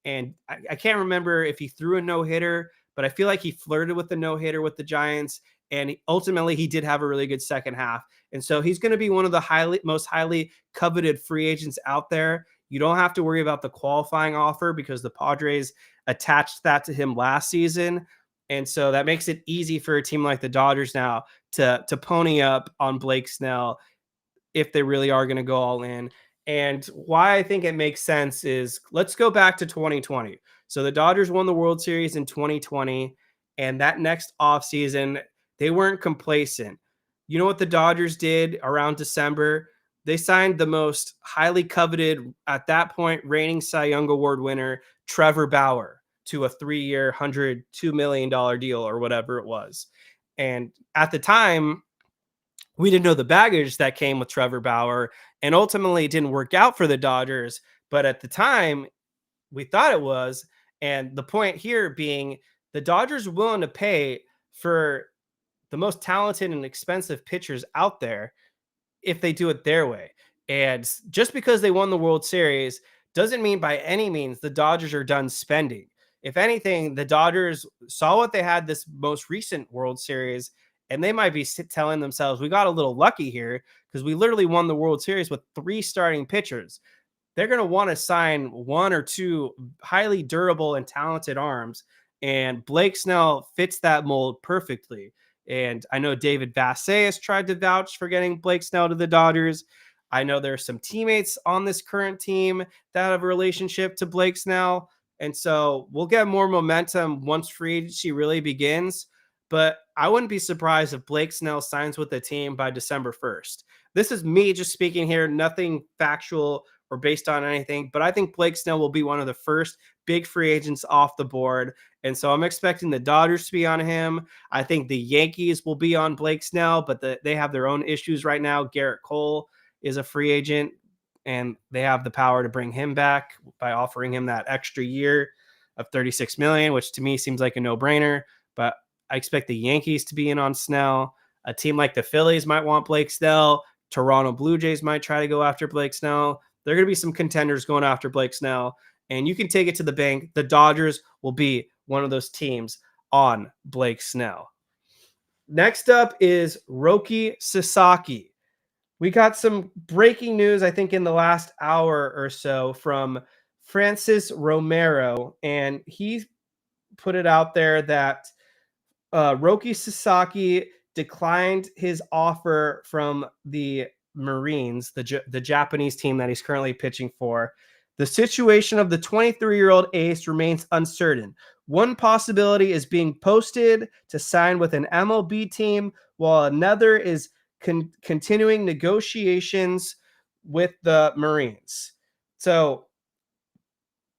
And I can't remember if he threw a no hitter, but I feel like he flirted with the no hitter with the Giants. And ultimately, he did have a really good second half. And so he's going to be one of the most highly coveted free agents out there. You don't have to worry about the qualifying offer because the Padres attached that to him last season. And so that makes it easy for a team like the Dodgers now to pony up on Blake Snell if they really are going to go all in. And why I think it makes sense is let's go back to 2020. So the Dodgers won the World Series in 2020, and that next offseason, they weren't complacent. You know what the Dodgers did around December? They signed the most highly coveted, at that point, reigning Cy Young Award winner, Trevor Bauer, to a 3 year, $102 million deal or whatever it was. And at the time, we didn't know the baggage that came with Trevor Bauer, and ultimately it didn't work out for the Dodgers. But at the time, we thought it was. And the point here being the Dodgers are willing to pay for the most talented and expensive pitchers out there if they do it their way. And just because they won the World Series doesn't mean by any means the Dodgers are done spending. If anything, the Dodgers saw what they had this most recent World Series, and they might be telling themselves, we got a little lucky here because we literally won the World Series with 3 starting pitchers. They're going to want to sign 1 or 2 highly durable and talented arms. And Blake Snell fits that mold perfectly. And I know David Vassay has tried to vouch for getting Blake Snell to the Dodgers. I know there are some teammates on this current team that have a relationship to Blake Snell. And so we'll get more momentum once free agency really begins. But I wouldn't be surprised if Blake Snell signs with the team by December 1st. This is me just speaking here, nothing factual or based on anything, but I think Blake Snell will be one of the first big free agents off the board. And so I'm expecting the Dodgers to be on him. I think the Yankees will be on Blake Snell, but they have their own issues right now. Garrett Cole is a free agent, and they have the power to bring him back by offering him that extra year of 36 million, which to me seems like a no-brainer. But I expect the Yankees to be in on Snell. A team like the Phillies might want Blake Snell. Toronto Blue Jays might try to go after Blake Snell. There are going to be some contenders going after Blake Snell, and you can take it to the bank. The Dodgers will be one of those teams on Blake Snell. Next up is Roki Sasaki. We got some breaking news, I think, in the last hour or so from Francis Romero, and he put it out there that Roki Sasaki declined his offer from the Marines, the Japanese team that he's currently pitching for. The situation of the 23-year-old ace remains uncertain. One possibility is being posted to sign with an MLB team, while another is continuing negotiations with the Marines. So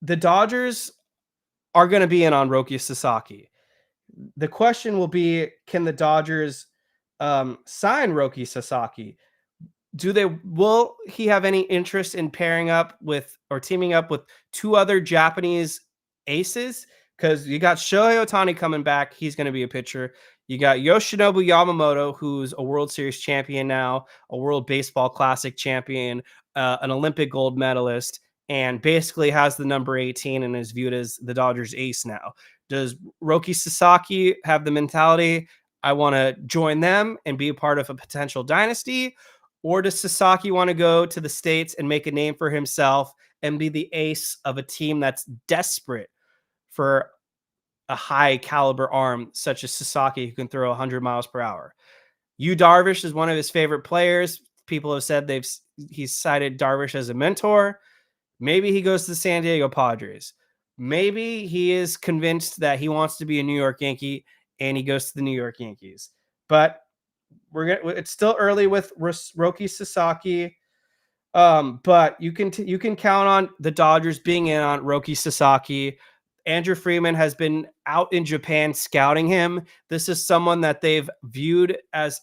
the Dodgers are going to be in on Roki Sasaki. The question will be, can the Dodgers sign Roki Sasaki? Will he have any interest in pairing up with or teaming up with two other Japanese aces? Because you got Shohei Ohtani coming back. He's going to be a pitcher. You got Yoshinobu Yamamoto, who's a World Series champion now, a World Baseball Classic champion, an Olympic gold medalist, and basically has the number 18 and is viewed as the Dodgers ace now. Does Roki Sasaki have the mentality, I want to join them and be a part of a potential dynasty? Or does Sasaki want to go to the States and make a name for himself and be the ace of a team that's desperate for a high caliber arm such as Sasaki who can throw 100 miles per hour? Yu Darvish is one of his favorite players. People have said he's cited Darvish as a mentor. Maybe he goes to the San Diego Padres. Maybe he is convinced that he wants to be a New York Yankee and he goes to the New York Yankees. But it's still early with Roki Sasaki. But you can count on the Dodgers being in on Roki Sasaki. Andrew Friedman has been out in Japan scouting him. This is someone that they've viewed as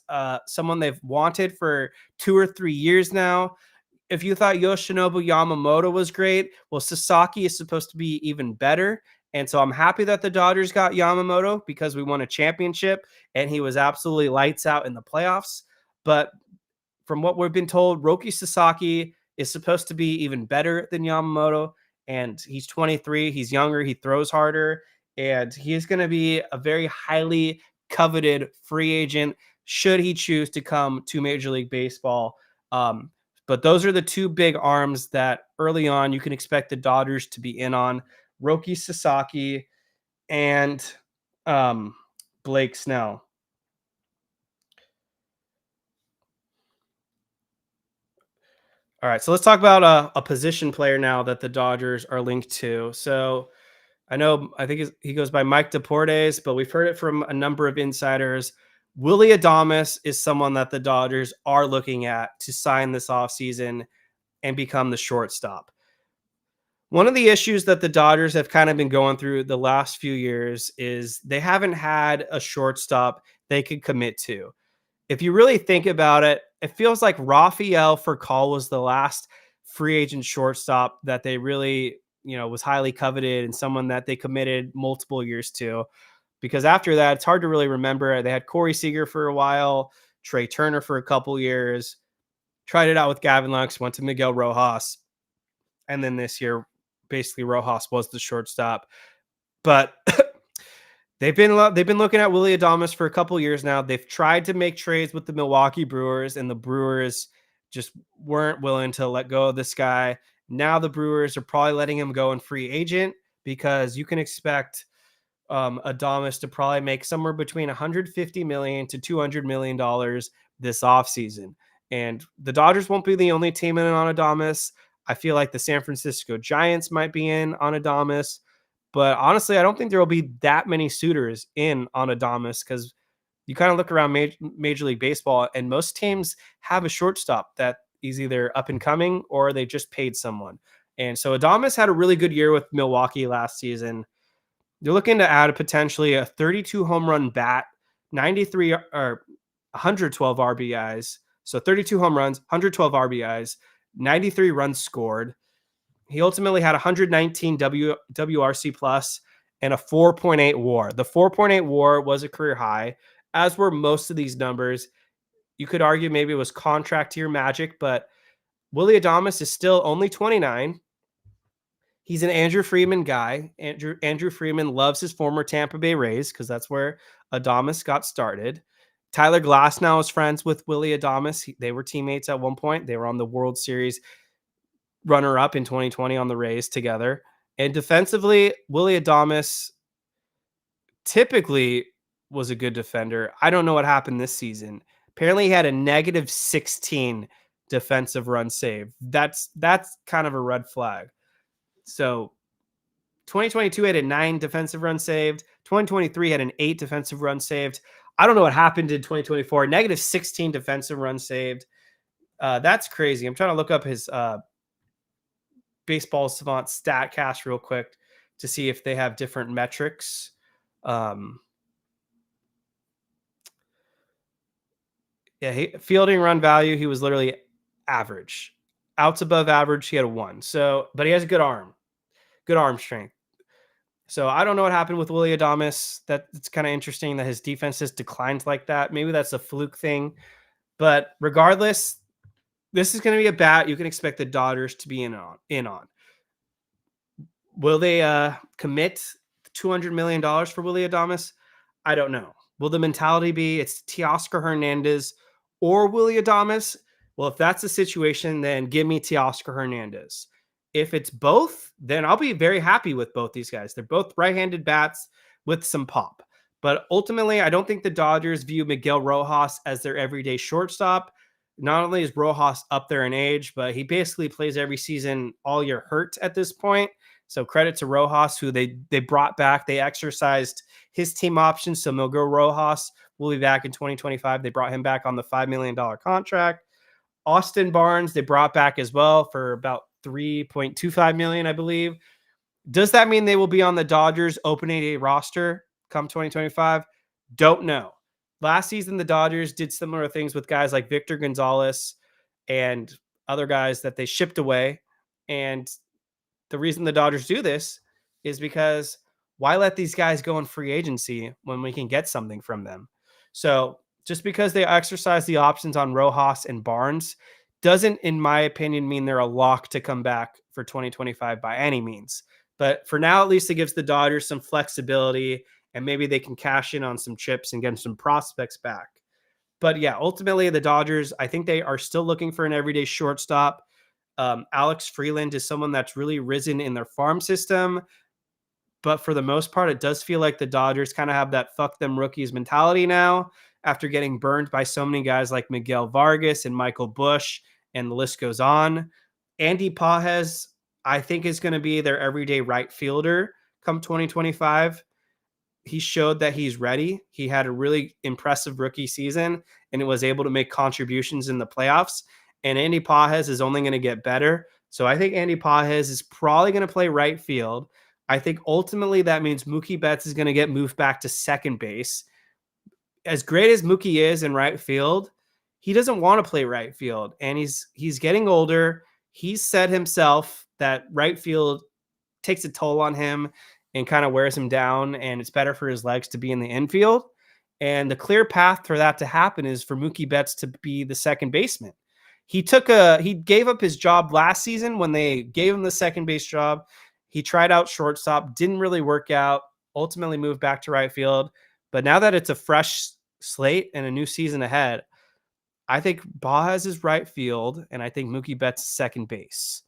someone they've wanted for 2 or 3 years now. If you thought Yoshinobu Yamamoto was great, well, Sasaki is supposed to be even better. And so I'm happy that the Dodgers got Yamamoto because we won a championship and he was absolutely lights out in the playoffs. But from what we've been told, Roki Sasaki is supposed to be even better than Yamamoto. And he's 23. He's younger. He throws harder. And he's going to be a very highly coveted free agent should he choose to come to Major League Baseball. But those are the two big arms that early on you can expect the Dodgers to be in on: Roki Sasaki and Blake Snell. All right, so let's talk about a position player now that the Dodgers are linked to. So I think he goes by Mike Deportes, but we've heard it from a number of insiders. Willy Adames is someone that the Dodgers are looking at to sign this offseason and become the shortstop. One of the issues that the Dodgers have kind of been going through the last few years is they haven't had a shortstop they could commit to. If you really think about it, it feels like Rafael Furcal was the last free agent shortstop that they really, was highly coveted and someone that they committed multiple years to. Because after that, it's hard to really remember. They had Corey Seager for a while, Trey Turner for a couple years, tried it out with Gavin Lux, went to Miguel Rojas. And then this year, basically Rojas was the shortstop. But they've been looking at Willy Adames for a couple years now. They've tried to make trades with the Milwaukee Brewers, and the Brewers just weren't willing to let go of this guy. Now the Brewers are probably letting him go in free agent because you can expect Adames to probably make somewhere between $150 million to $200 million this offseason. And the Dodgers won't be the only team in on Adames. I feel like the San Francisco Giants might be in on Adames. But honestly, I don't think there will be that many suitors in on Adames because you kind of look around Major League Baseball and most teams have a shortstop that is either up and coming or they just paid someone. And so Adames had a really good year with Milwaukee last season. They're looking to add potentially a 32 home run bat, 93 or 112 RBIs. So 32 home runs, 112 RBIs, 93 runs scored. He ultimately had 119 WRC plus and a 4.8 WAR. The 4.8 WAR was a career high, as were most of these numbers. You could argue maybe it was contract year magic, but Willy Adames is still only 29. He's an Andrew Friedman guy. Andrew Friedman loves his former Tampa Bay Rays because that's where Adames got started. Tyler Glasnow is friends with Willy Adames. They were teammates at one point. They were on the World Series runner-up in 2020 on the Rays together. And defensively, Willy Adames typically was a good defender. I don't know what happened this season. Apparently, he had a negative 16 defensive run save. That's kind of a red flag. So 2022 had a 9 defensive run saved. 2023 had an 8 defensive run saved. I don't know what happened in 2024. Negative 16 defensive run saved. That's crazy. I'm trying to look up his Baseball Savant StatCast real quick to see if they have different metrics. Yeah, fielding run value, he was literally average. Outs above average, he had a 1. So, but he has a good arm strength. So I don't know what happened with Willy Adames. It's kind of interesting that his defense has declined like that. Maybe that's a fluke thing. But regardless, this is going to be a bat you can expect the Dodgers to be in on. Will they commit $200 million for Willy Adames? I don't know. Will the mentality be it's Teoscar Hernandez or Willy Adames? Well, if that's the situation, then give me Teoscar Hernandez. If it's both, then I'll be very happy with both these guys. They're both right-handed bats with some pop. But ultimately, I don't think the Dodgers view Miguel Rojas as their everyday shortstop. Not only is Rojas up there in age, but he basically plays every season all year hurt at this point. So credit to Rojas, who they brought back. They exercised his team options. So Miguel Rojas will be back in 2025. They brought him back on the $5 million contract. Austin Barnes, they brought back as well for about $3.25 million, I believe. Does that mean they will be on the Dodgers opening day roster come 2025? Don't know. Last season, the Dodgers did similar things with guys like Victor Gonzalez and other guys that they shipped away. And the reason the Dodgers do this is because why let these guys go in free agency when we can get something from them? So just because they exercise the options on Rojas and Barnes doesn't, in my opinion, mean they're a lock to come back for 2025 by any means. But for now, at least it gives the Dodgers some flexibility and maybe they can cash in on some chips and get some prospects back. But yeah, ultimately the Dodgers, I think they are still looking for an everyday shortstop. Alex Freeland is someone that's really risen in their farm system. But for the most part, it does feel like the Dodgers kind of have that fuck them rookies mentality now after getting burned by so many guys like Miguel Vargas and Michael Busch, and the list goes on. Andy Pages, I think, is going to be their everyday right fielder come 2025. He showed that he's ready. He had a really impressive rookie season and was able to make contributions in the playoffs. And Andy Pages is only going to get better. So I think Andy Pages is probably going to play right field. I think ultimately that means Mookie Betts is going to get moved back to second base. As great as Mookie is in right field, he doesn't want to play right field. And he's getting older. He's said himself that right field takes a toll on him and kind of wears him down, and it's better for his legs to be in the infield. And the clear path for that to happen is for Mookie Betts to be the second baseman. He gave up his job last season when they gave him the second base job. He tried out shortstop, didn't really work out, ultimately moved back to right field. But now that it's a fresh slate and a new season ahead, I think Baez is right field, and I think Mookie Betts is second base.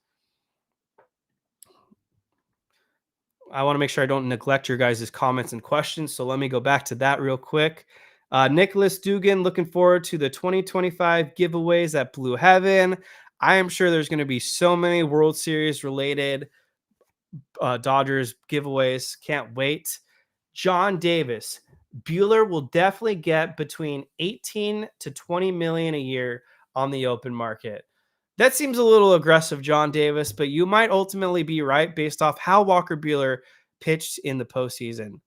I want to make sure I don't neglect your guys' comments and questions. So let me go back to that real quick. Nicholas Dugan, looking forward to the 2025 giveaways at Blue Heaven. I am sure there's going to be so many World Series related Dodgers giveaways. Can't wait. John Davis, Bueller will definitely get between 18 to 20 million a year on the open market. That seems a little aggressive, John Davis, but you might ultimately be right based off how Walker Bueller pitched in the postseason.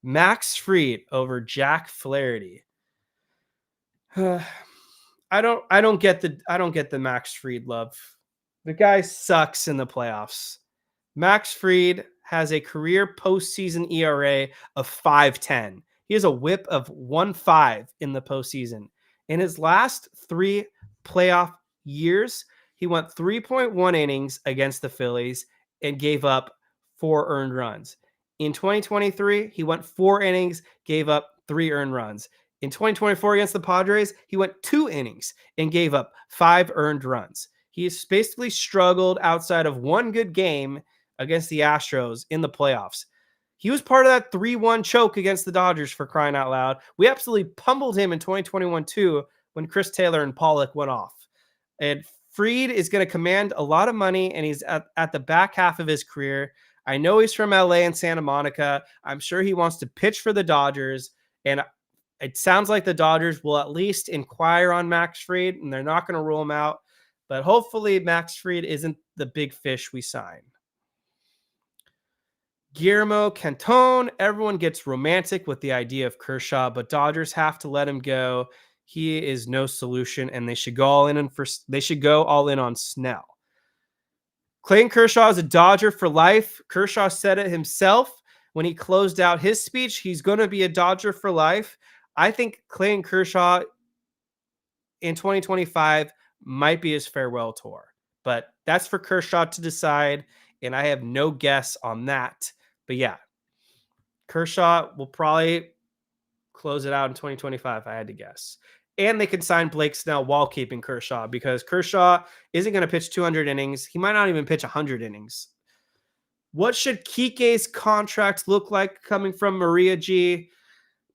Max Fried over Jack Flaherty. I don't get the Max Fried love. The guy sucks in the playoffs. Max Fried has a career postseason ERA of 5.10. He has a whip of 1.5 in the postseason. In his last 3 playoff years, he went 3.1 innings against the Phillies and gave up 4 earned runs. In 2023, he went 4 innings, gave up 3 earned runs. In 2024 against the Padres, he went 2 innings and gave up 5 earned runs. He has basically struggled outside of one good game against the Astros in the playoffs. He was part of that 3-1 choke against the Dodgers, for crying out loud. We absolutely pummeled him in 2021 too when Chris Taylor and Pollock went off. And Fried is going to command a lot of money, and he's at the back half of his career. I know he's from LA and Santa Monica. I'm sure he wants to pitch for the Dodgers, and it sounds like the Dodgers will at least inquire on Max Fried, and they're not going to rule him out. But hopefully Max Fried isn't the big fish we sign. Guillermo Canton, everyone gets romantic with the idea of Kershaw, but Dodgers have to let him go. he is no solution, and they should go all in on Snell. Clayton Kershaw is a Dodger for life. Kershaw said it himself when he closed out his speech. He's going to be a Dodger for life. I think Clayton Kershaw in 2025 might be his farewell tour, but that's for Kershaw to decide, and I have no guess on that. But yeah, Kershaw will probably close it out in 2025, I had to guess. And they can sign Blake Snell while keeping Kershaw, because Kershaw isn't going to pitch 200 innings. He might not even pitch 100 innings. What should Kiké's contract look like coming from Maria G?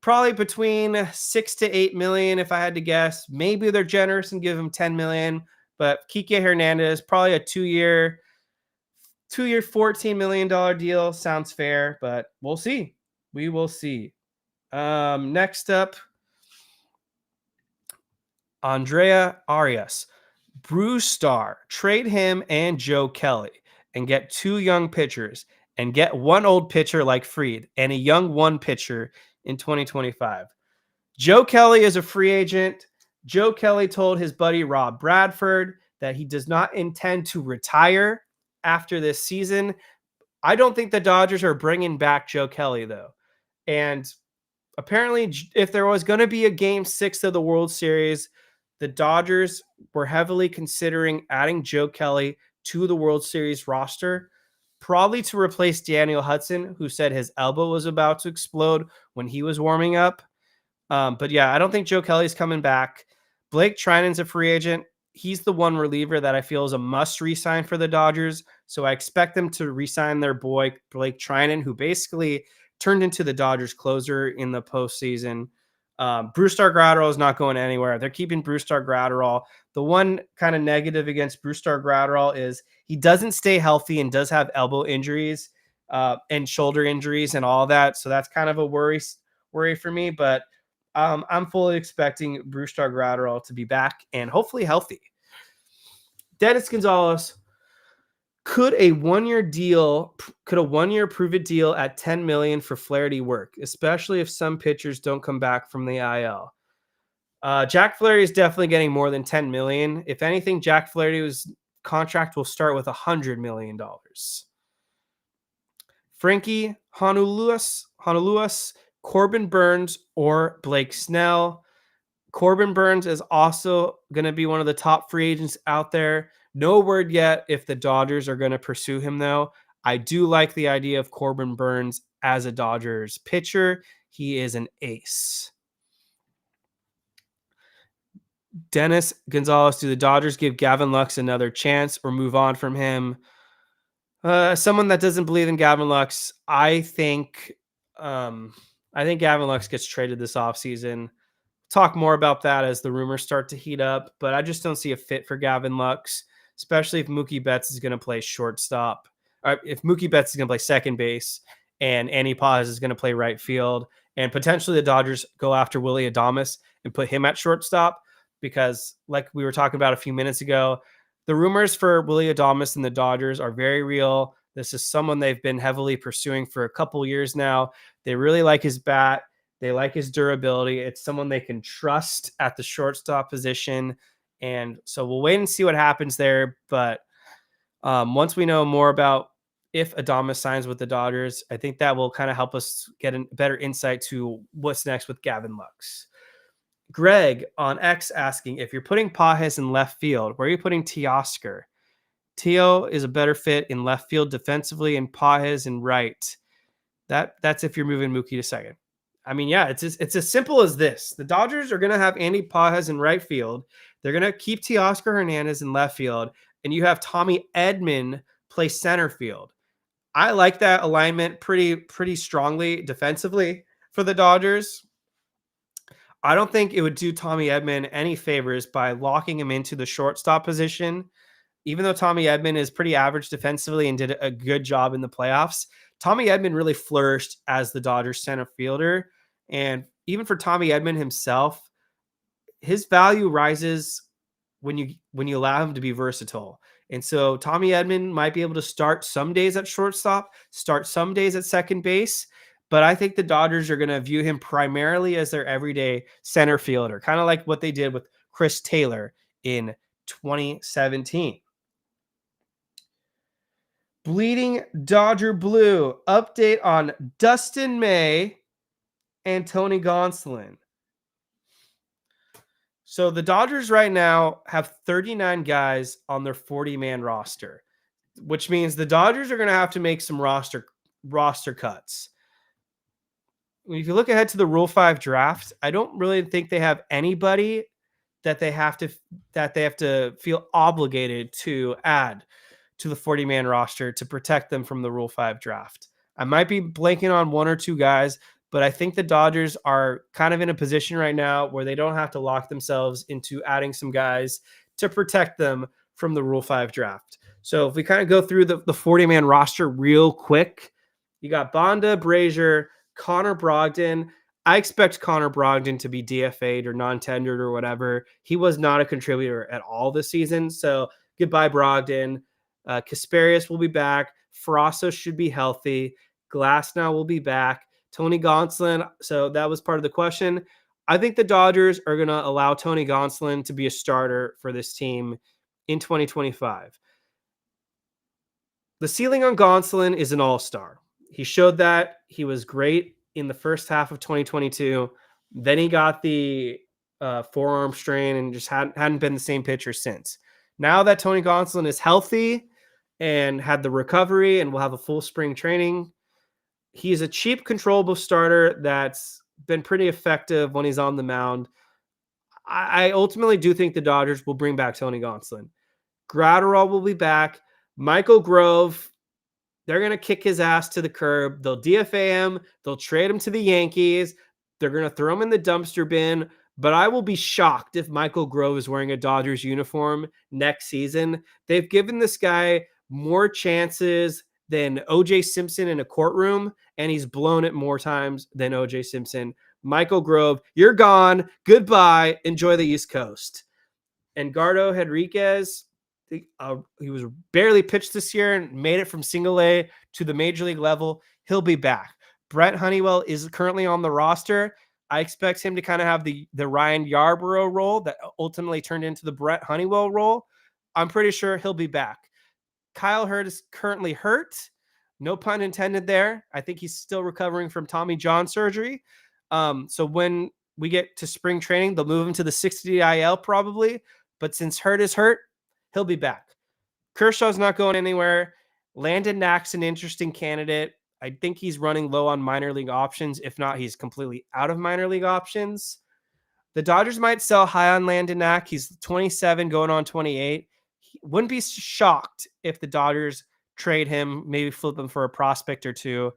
Probably between 6 to 8 million, if I had to guess. Maybe they're generous and give him 10 million. But Kiké Hernandez, probably a two-year $14 million deal. Sounds fair, but we'll see. We will see. Next up, Andrea Arias. Brewstar, trade him and Joe Kelly and get two young pitchers and get one old pitcher like Fried and a young one pitcher in 2025. Joe Kelly is a free agent. Joe Kelly told his buddy Rob Bradford that he does not intend to retire after this season. I don't think the Dodgers are bringing back Joe Kelly, though. And apparently, if there was going to be a Game 6 of the World Series, the Dodgers were heavily considering adding Joe Kelly to the World Series roster, probably to replace Daniel Hudson, who said his elbow was about to explode when he was warming up. But yeah, I don't think Joe Kelly's coming back. Blake Trinan's a free agent. He's the one reliever that I feel is a must re-sign for the Dodgers. So I expect them to re-sign their boy, Blake Trinan, who basically turned into the Dodgers closer in the postseason. Brewstar Graterol is not going anywhere. They're keeping Brewstar Graterol. The one kind of negative against Brewstar Graterol is he doesn't stay healthy and does have elbow injuries and shoulder injuries and all that. So that's kind of a worry for me. But I'm fully expecting Brewstar Graterol to be back and hopefully healthy. Dennis Gonzalez. Could a one-year prove-it deal at $10 million for Flaherty work, especially if some pitchers don't come back from the IL? Jack Flaherty is definitely getting more than $10 million. If anything, Jack Flaherty's contract will start with $100 million. Frankie Honoluas, Corbin Burnes, or Blake Snell. Corbin Burnes is also going to be one of the top free agents out there. No word yet if the Dodgers are going to pursue him, though. I do like the idea of Corbin Burnes as a Dodgers pitcher. He is an ace. Dennis Gonzalez, do the Dodgers give Gavin Lux another chance or move on from him? Someone that doesn't believe in Gavin Lux, I think Gavin Lux gets traded this offseason. Talk more about that as the rumors start to heat up, but I just don't see a fit for Gavin Lux, especially if Mookie Betts is going to play shortstop, or if Mookie Betts is going to play second base and Andy Paz is going to play right field, and potentially the Dodgers go after Willy Adames and put him at shortstop, because like we were talking about a few minutes ago, the rumors for Willy Adames and the Dodgers are very real. This is someone they've been heavily pursuing for a couple years now. They really like his bat. They like his durability. It's someone they can trust at the shortstop position. And so we'll wait and see what happens there. But once we know more about if Adames signs with the Dodgers, I think that will kind of help us get a better insight to what's next with Gavin Lux. Greg on X asking, if you're putting Pages in left field, where are you putting Teoscar? Teo is a better fit in left field defensively and Pages in right. That's if you're moving Mookie to second. I mean, yeah, it's as simple as this. The Dodgers are going to have Andy Pages in right field. They're going to keep Teoscar Hernandez in left field, and you have Tommy Edman play center field. I like that alignment pretty strongly defensively for the Dodgers. I don't think it would do Tommy Edman any favors by locking him into the shortstop position. Even though Tommy Edman is pretty average defensively and did a good job in the playoffs, Tommy Edman really flourished as the Dodgers center fielder. And even for Tommy Edman himself, his value rises when you allow him to be versatile. And so Tommy Edman might be able to start some days at shortstop, start some days at second base, but I think the Dodgers are going to view him primarily as their everyday center fielder, kind of like what they did with Chris Taylor in 2017. Bleeding Dodger Blue update on Dustin May and Tony Gonsolin. So the Dodgers right now have 39 guys on their 40-man roster, which means the Dodgers are going to have to make some roster cuts. If you look ahead to the Rule 5 draft, I don't really think they have anybody that they have to feel obligated to add to the 40-man roster to protect them from the Rule 5 draft. I might be blanking on one or two guys, but I think the Dodgers are kind of in a position right now where they don't have to lock themselves into adding some guys to protect them from the Rule 5 draft. So if we kind of go through the 40-man roster real quick, you got Bonda, Brazier, Connor Brogdon. I expect Connor Brogdon to be DFA'd or non-tendered or whatever. He was not a contributor at all this season. So goodbye, Brogdon. Kasparius will be back. Frasso should be healthy. Glasnow will be back. Tony Gonsolin. So that was part of the question. I think the Dodgers are going to allow Tony Gonsolin to be a starter for this team in 2025. The ceiling on Gonsolin is an all-star. He showed that he was great in the first half of 2022. Then he got the forearm strain and just hadn't been the same pitcher since. Now that Tony Gonsolin is healthy and had the recovery and will have a full spring training, he's a cheap, controllable starter that's been pretty effective when he's on the mound. I ultimately do think the Dodgers will bring back Tony Gonsolin. Gratterall will be back. Michael Grove, they're going to kick his ass to the curb. They'll DFA him. They'll trade him to the Yankees. They're going to throw him in the dumpster bin. But I will be shocked if Michael Grove is wearing a Dodgers uniform next season. They've given this guy more chances than O.J. Simpson in a courtroom, and he's blown it more times than O.J. Simpson. Michael Grove, you're gone. Goodbye. Enjoy the East Coast. And Gardo Henriquez, he was barely pitched this year and made it from single A to the major league level. He'll be back. Brett Honeywell is currently on the roster. I expect him to kind of have the Ryan Yarbrough role that ultimately turned into the Brett Honeywell role. I'm pretty sure he'll be back. Kyle Hurt is currently hurt. No pun intended there. I think he's still recovering from Tommy John surgery. So when we get to spring training, they'll move him to the 60 IL probably. But since Hurt is hurt, he'll be back. Kershaw's not going anywhere. Landon Knack's an interesting candidate. I think he's running low on minor league options. If not, he's completely out of minor league options. The Dodgers might sell high on Landon Knack. He's 27 going on 28. Wouldn't be shocked if the Dodgers trade him, maybe flip him for a prospect or two.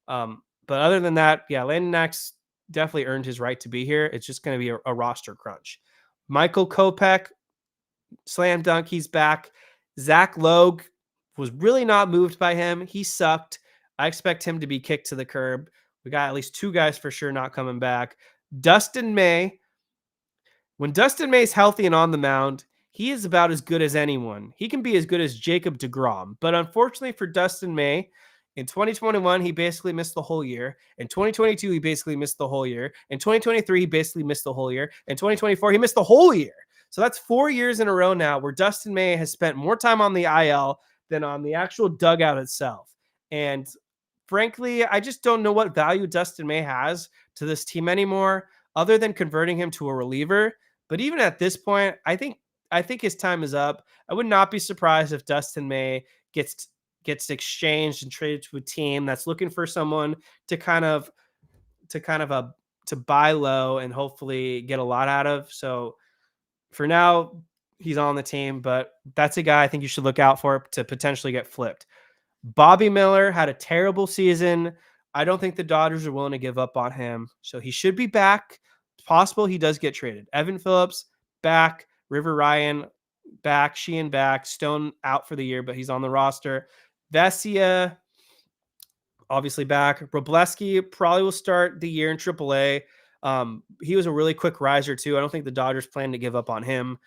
But other than that, yeah, Landon Knack's definitely earned his right to be here. It's just going to be a roster crunch. Michael Kopech, slam dunk, he's back. Zach Logue was really not moved by him. He sucked. I expect him to be kicked to the curb. We got at least two guys for sure not coming back. Dustin May. When Dustin May's healthy and on the mound, he is about as good as anyone. He can be as good as Jacob deGrom. But unfortunately for Dustin May, in 2021, he basically missed the whole year. In 2022, he basically missed the whole year. In 2023, he basically missed the whole year. In 2024, he missed the whole year. So that's 4 years in a row now where Dustin May has spent more time on the IL than on the actual dugout itself. And frankly, I just don't know what value Dustin May has to this team anymore, other than converting him to a reliever. But even at this point, I think his time is up. I would not be surprised if Dustin May gets exchanged and traded to a team that's looking for someone to buy low and hopefully get a lot out of. So for now, he's on the team, but that's a guy I think you should look out for to potentially get flipped. Bobby Miller had a terrible season. I don't think the Dodgers are willing to give up on him, so he should be back. It's possible he does get traded. Evan Phillips, back. River Ryan, back. Sheehan, back. Stone out for the year, but he's on the roster. Vesia, obviously back. Robleski probably will start the year in AAA. He was a really quick riser, too. I don't think the Dodgers plan to give up on him,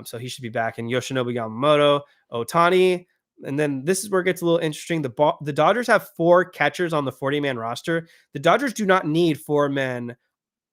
so he should be back. And Yoshinobu Yamamoto, Ohtani, And then this is where it gets a little interesting. The Dodgers have 4 catchers on the 40-man roster. The Dodgers do not need 4 men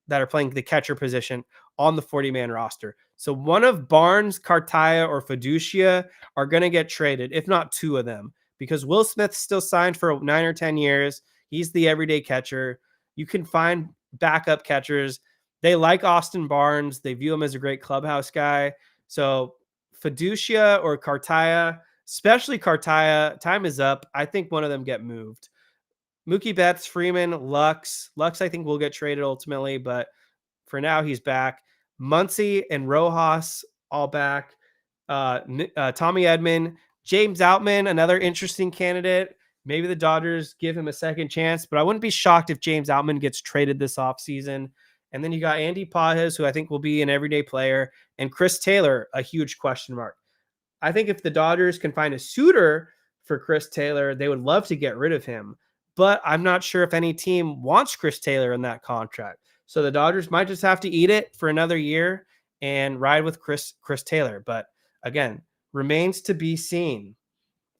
that are playing the catcher position on the 40-man roster. So one of Barnes, Cartaya, or Fiducia are going to get traded, if not 2 of them, because Will Smith's still signed for 9 or 10 years. He's the everyday catcher. You can find backup catchers. They like Austin Barnes. They view him as a great clubhouse guy. So Fiducia or Cartaya, especially Cartaya, time is up. I think one of them get moved. Mookie Betts, Freeman, Lux. Lux, I think, will get traded ultimately, but for now, he's back. Muncy and Rojas, all back. Tommy Edman. James Outman, another interesting candidate. Maybe the Dodgers give him a second chance, but I wouldn't be shocked if James Outman gets traded this offseason. And then you got Andy Pajes, who I think will be an everyday player, and Chris Taylor, a huge question mark. I think if the Dodgers can find a suitor for Chris Taylor, they would love to get rid of him. But I'm not sure if any team wants Chris Taylor in that contract. So the Dodgers might just have to eat it for another year and ride with Chris Taylor. But again, remains to be seen.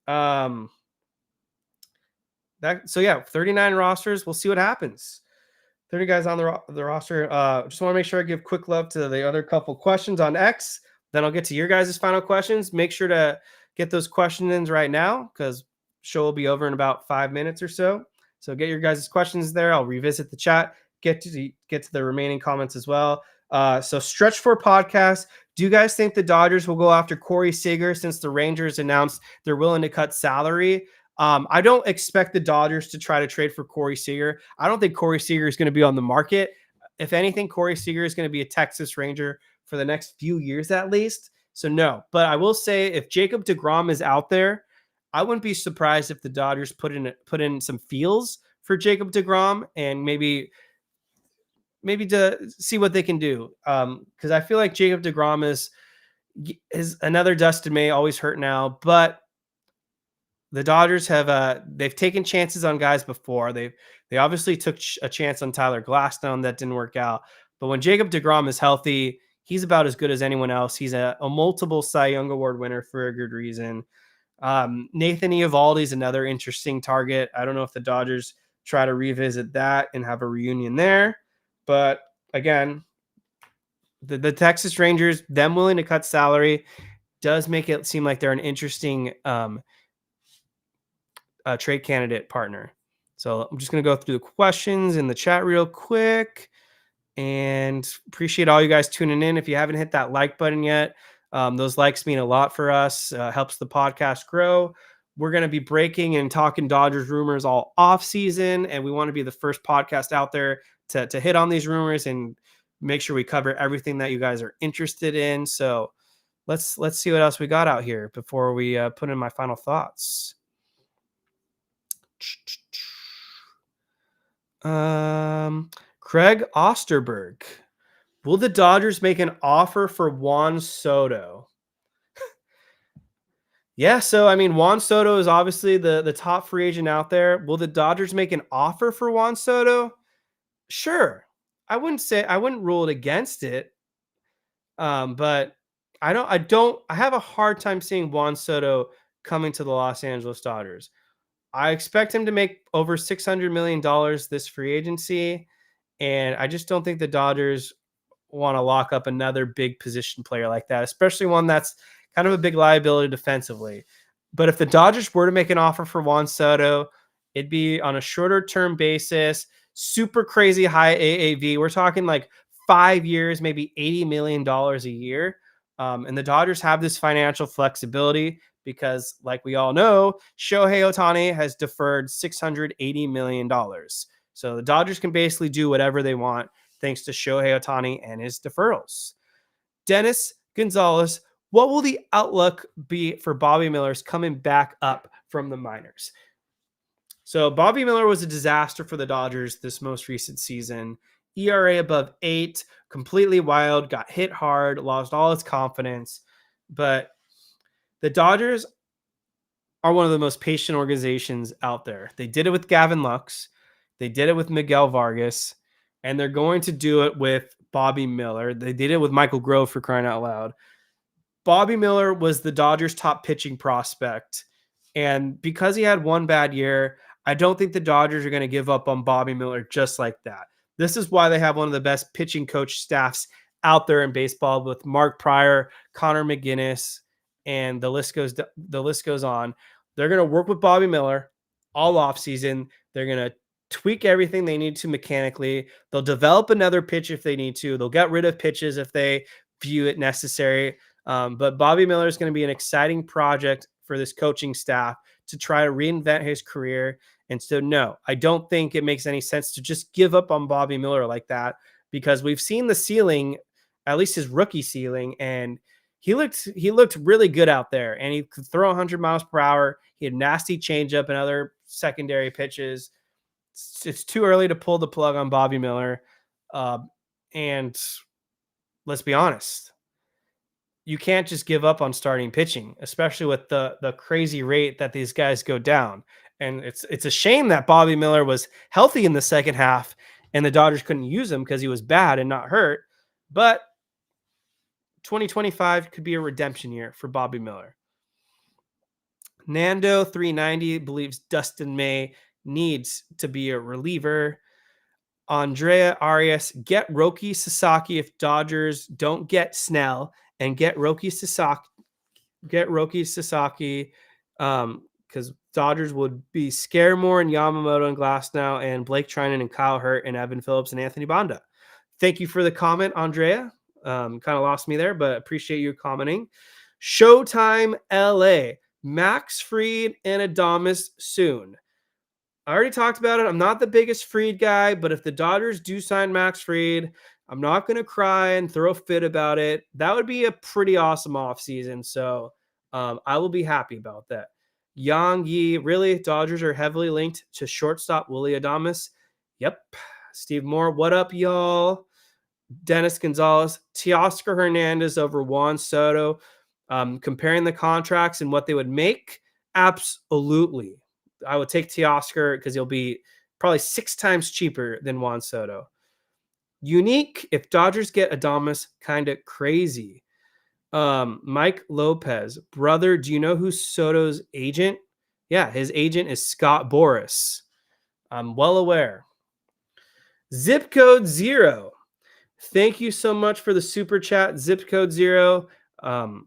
So yeah, 39 rosters. We'll see what happens. 30 guys on the roster. Just want to make sure I give quick love to the other couple questions on X. Then I'll get to your guys' final questions. Make sure to get those questions in right now because show will be over in about 5 minutes or so. So get your guys' questions there. I'll revisit the chat, get to the remaining comments as well. So Stretch 4 podcast. Do you guys think the Dodgers will go after Corey Seager since the Rangers announced they're willing to cut salary? I don't expect the Dodgers to try to trade for Corey Seager. I don't think Corey Seager is going to be on the market. If anything, Corey Seager is going to be a Texas Ranger for the next few years at least. So no, but I will say if Jacob deGrom is out there, I wouldn't be surprised if the Dodgers put in some feels for Jacob deGrom and maybe to see what they can do. Because I feel like Jacob deGrom is another Dustin May, always hurt now, but the Dodgers have they've taken chances on guys before. They obviously took a chance on Tyler Glasnow that didn't work out. But when Jacob deGrom is healthy, he's about as good as anyone else. He's a multiple Cy Young Award winner for a good reason. Nathan Eovaldi is another interesting target. I don't know if the Dodgers try to revisit that and have a reunion there. But again, the Texas Rangers, them willing to cut salary, does make it seem like they're an interesting trade candidate partner. So I'm just going to go through the questions in the chat real quick and appreciate all you guys tuning in. If you haven't hit that like button yet, those likes mean a lot for us, helps the podcast grow. We're going to be breaking and talking Dodgers rumors all off season, and we want to be the first podcast out there to hit on these rumors and make sure we cover everything that you guys are interested in. So let's see what else we got out here before we put in my final thoughts. Craig Osterberg. Will the Dodgers make an offer for Juan Soto? Yeah, so I mean, Juan Soto is obviously the top free agent out there. Will the Dodgers make an offer for Juan Soto? Sure. I wouldn't rule it against it. But I have a hard time seeing Juan Soto coming to the Los Angeles Dodgers. I expect him to make over $600 million this free agency, and I just don't think the Dodgers want to lock up another big position player like that, especially one that's kind of a big liability defensively. But if the Dodgers were to make an offer for Juan Soto, it'd be on a shorter term basis, super crazy high AAV. We're talking like 5 years, maybe $80 million a year. And the Dodgers have this financial flexibility because, like we all know, Shohei Ohtani has deferred $680 million. So the Dodgers can basically do whatever they want thanks to Shohei Ohtani and his deferrals. Dennis Gonzalez, what will the outlook be for Bobby Miller's coming back up from the minors? So Bobby Miller was a disaster for the Dodgers this most recent season. ERA above 8, completely wild, got hit hard, lost all its confidence. But the Dodgers are one of the most patient organizations out there. They did it with Gavin Lux. They did it with Miguel Vargas. And they're going to do it with Bobby Miller. They did it with Michael Grove, for crying out loud. Bobby Miller was the Dodgers' top pitching prospect And because he had one bad year, I don't think the Dodgers are going to give up on Bobby Miller just like that. This is why they have one of the best pitching coach staffs out there in baseball with Mark Pryor, Connor McGinnis, and the list goes on. They're going to work with Bobby Miller all offseason. They're going to tweak everything they need to mechanically. They'll develop another pitch if they need to. They'll get rid of pitches if they view it necessary. But Bobby Miller is going to be an exciting project for this coaching staff to try to reinvent his career. And so, no, I don't think it makes any sense to just give up on Bobby Miller like that, because we've seen the ceiling, at least his rookie ceiling, and he looked really good out there, and he could throw 100 miles per hour. He had nasty changeup and other secondary pitches. It's too early to pull the plug on Bobby Miller. And let's be honest, you can't just give up on starting pitching, especially with the crazy rate that these guys go down. And it's a shame that Bobby Miller was healthy in the second half and the Dodgers couldn't use him because he was bad and not hurt. But 2025 could be a redemption year for Bobby Miller. Nando 390 believes Dustin May needs to be a reliever. Andrea Arias, get Roki Sasaki if Dodgers don't get Snell, and get Roki Sasaki. Because Dodgers would be Scaremore and Yamamoto and Glasnow and Blake Trinan and Kyle Hurt and Evan Phillips and Anthony Banda. Thank you for the comment, Andrea. Kind of lost me there, but appreciate you commenting. Showtime LA, Max Fried and Adames soon. I already talked about it. I'm not the biggest Fried guy, but if the Dodgers do sign Max Fried, I'm not going to cry and throw a fit about it. That would be a pretty awesome offseason. So I will be happy about that. Yang Yi, really? Dodgers are heavily linked to shortstop Willy Adames. Yep. Steve Moore, what up, y'all? Dennis Gonzalez, Teoscar Hernandez over Juan Soto. Comparing the contracts and what they would make, absolutely. I would take Teoscar because he'll be probably 6 times cheaper than Juan Soto. Unique, if Dodgers get Adames, kind of crazy. Mike Lopez, brother, do you know who's Soto's agent? Yeah, his agent is Scott Boras. I'm well aware. Zip code 0. Thank you so much for the super chat, Zip code 0.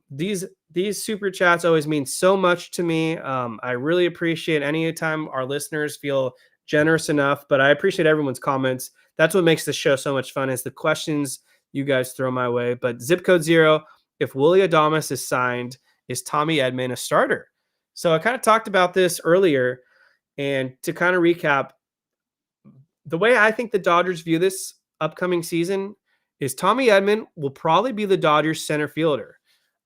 These super chats always mean so much to me. I really appreciate any time our listeners feel generous enough, but I appreciate everyone's comments. That's what makes the show so much fun, is the questions you guys throw my way. But Zip code 0, if Willy Adames is signed, is Tommy Edman a starter? So I kind of talked about this earlier, and to kind of recap, the way I think the Dodgers view this upcoming season is Tommy Edman will probably be the Dodgers center fielder.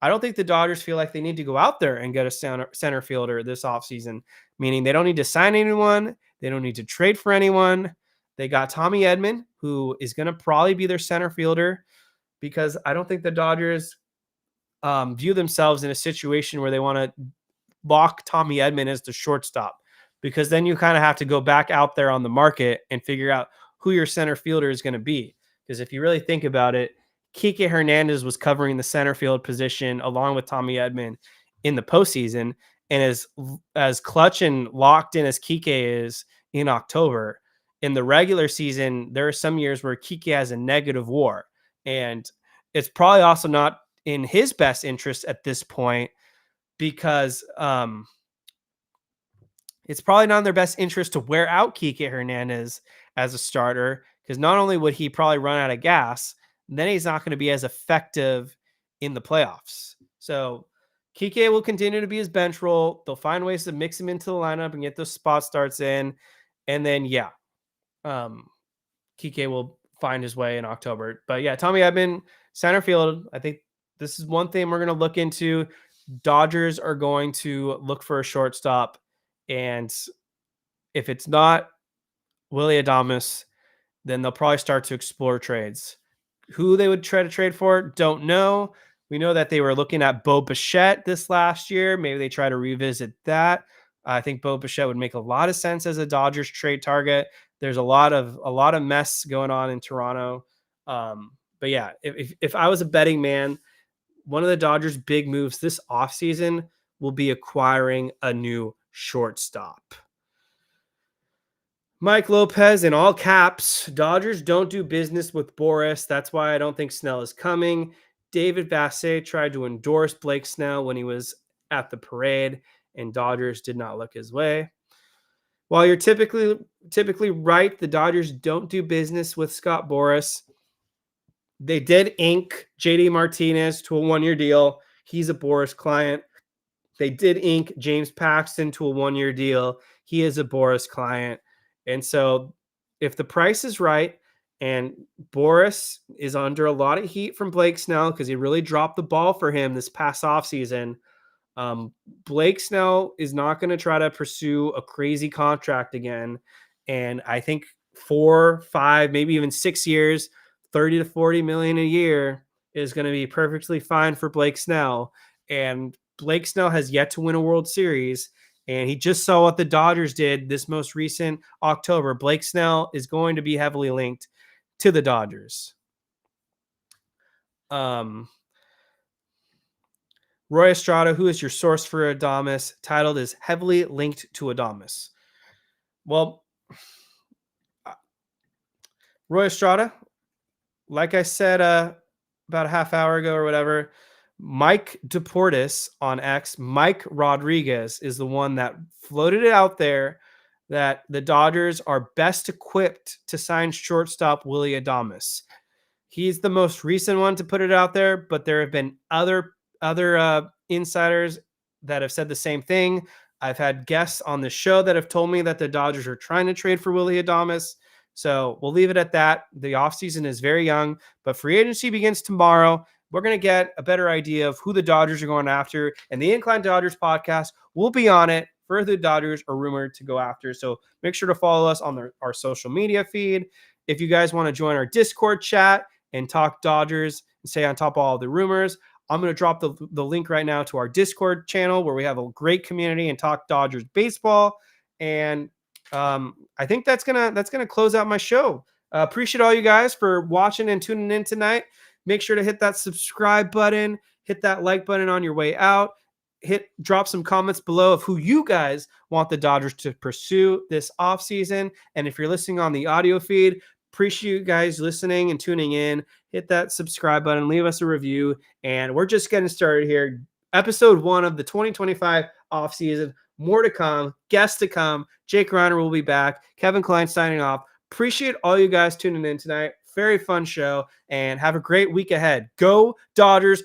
I don't think the Dodgers feel like they need to go out there and get a center fielder this offseason, meaning they don't need to sign anyone. They don't need to trade for anyone. They got Tommy Edman, who is going to probably be their center fielder, because I don't think the Dodgers view themselves in a situation where they want to lock Tommy Edman as the shortstop, because then you kind of have to go back out there on the market and figure out who your center fielder is going to be. Because if you really think about it, Kiké Hernandez was covering the center field position along with Tommy Edman in the postseason. And as clutch and locked in as Kiké is in October, in the regular season, there are some years where Kiké has a negative WAR. And it's probably also not in his best interest at this point, because it's probably not in their best interest to wear out Kiké Hernandez as a starter, because not only would he probably run out of gas, then he's not going to be as effective in the playoffs. So Kiké will continue to be his bench role. They'll find ways to mix him into the lineup and get those spot starts in. And then, Kiké will find his way in October. But yeah, Tommy Edman, center field. I think this is one thing we're going to look into. Dodgers are going to look for a shortstop. And if it's not Willy Adames, then they'll probably start to explore trades. Who they would try to trade for, don't know. We know that they were looking at Bo Bichette this last year. Maybe they try to revisit that. I think Bo Bichette would make a lot of sense as a Dodgers trade target. There's a lot of mess going on in Toronto. But yeah, if I was a betting man, one of the Dodgers' big moves this offseason will be acquiring a new shortstop. Mike Lopez in all caps. Dodgers don't do business with Boris. That's why I don't think Snell is coming. David Vassegh tried to endorse Blake Snell when he was at the parade, and Dodgers did not look his way. While you're typically right, the Dodgers don't do business with Scott Boras. They did ink JD Martinez to a 1-year deal. He's a Boras client. They did ink James Paxton to a 1-year deal. He is a Boras client. And so if the price is right and Boras is under a lot of heat from Blake Snell because he really dropped the ball for him this past offseason, Blake Snell is not going to try to pursue a crazy contract again. And I think 4, 5, maybe even 6 years, 30 to 40 million a year is going to be perfectly fine for Blake Snell. And Blake Snell has yet to win a World Series. And he just saw what the Dodgers did this most recent October. Blake Snell is going to be heavily linked to the Dodgers. Roy Estrada, who is your source for Adames, titled is heavily linked to Adames. Well, Roy Estrada, like I said about a half hour ago or whatever, Mike Deportes on X, Mike Rodriguez is the one that floated it out there that the Dodgers are best equipped to sign shortstop Willy Adames. He's the most recent one to put it out there, but there have been other insiders that have said the same thing. I've had guests on the show that have told me that the Dodgers are trying to trade for Willy Adames. So we'll leave it at that. The offseason is very young, but free agency begins tomorrow. We're going to get a better idea of who the Dodgers are going after, and the Incline Dodgers podcast will be on it for the Dodgers are rumored to go after. So make sure to follow us on our social media feed. If you guys want to join our Discord chat and talk Dodgers and stay on top of all the rumors, I'm going to drop the link right now to our Discord channel where we have a great community and talk Dodgers baseball. And I think that's gonna close out my show. Appreciate all you guys for watching and tuning in tonight. Make sure to hit that subscribe button, hit that like button on your way out. Drop some comments below of who you guys want the Dodgers to pursue this offseason. And if you're listening on the audio feed, appreciate you guys listening and tuning in. Hit that subscribe button, leave us a review, and we're just getting started here. Episode 1 of the 2025 offseason. More to come, guests to come. Jake Reiner will be back. Kevin Klein signing off. Appreciate all you guys tuning in tonight. Very fun show, and have a great week ahead. Go Dodgers.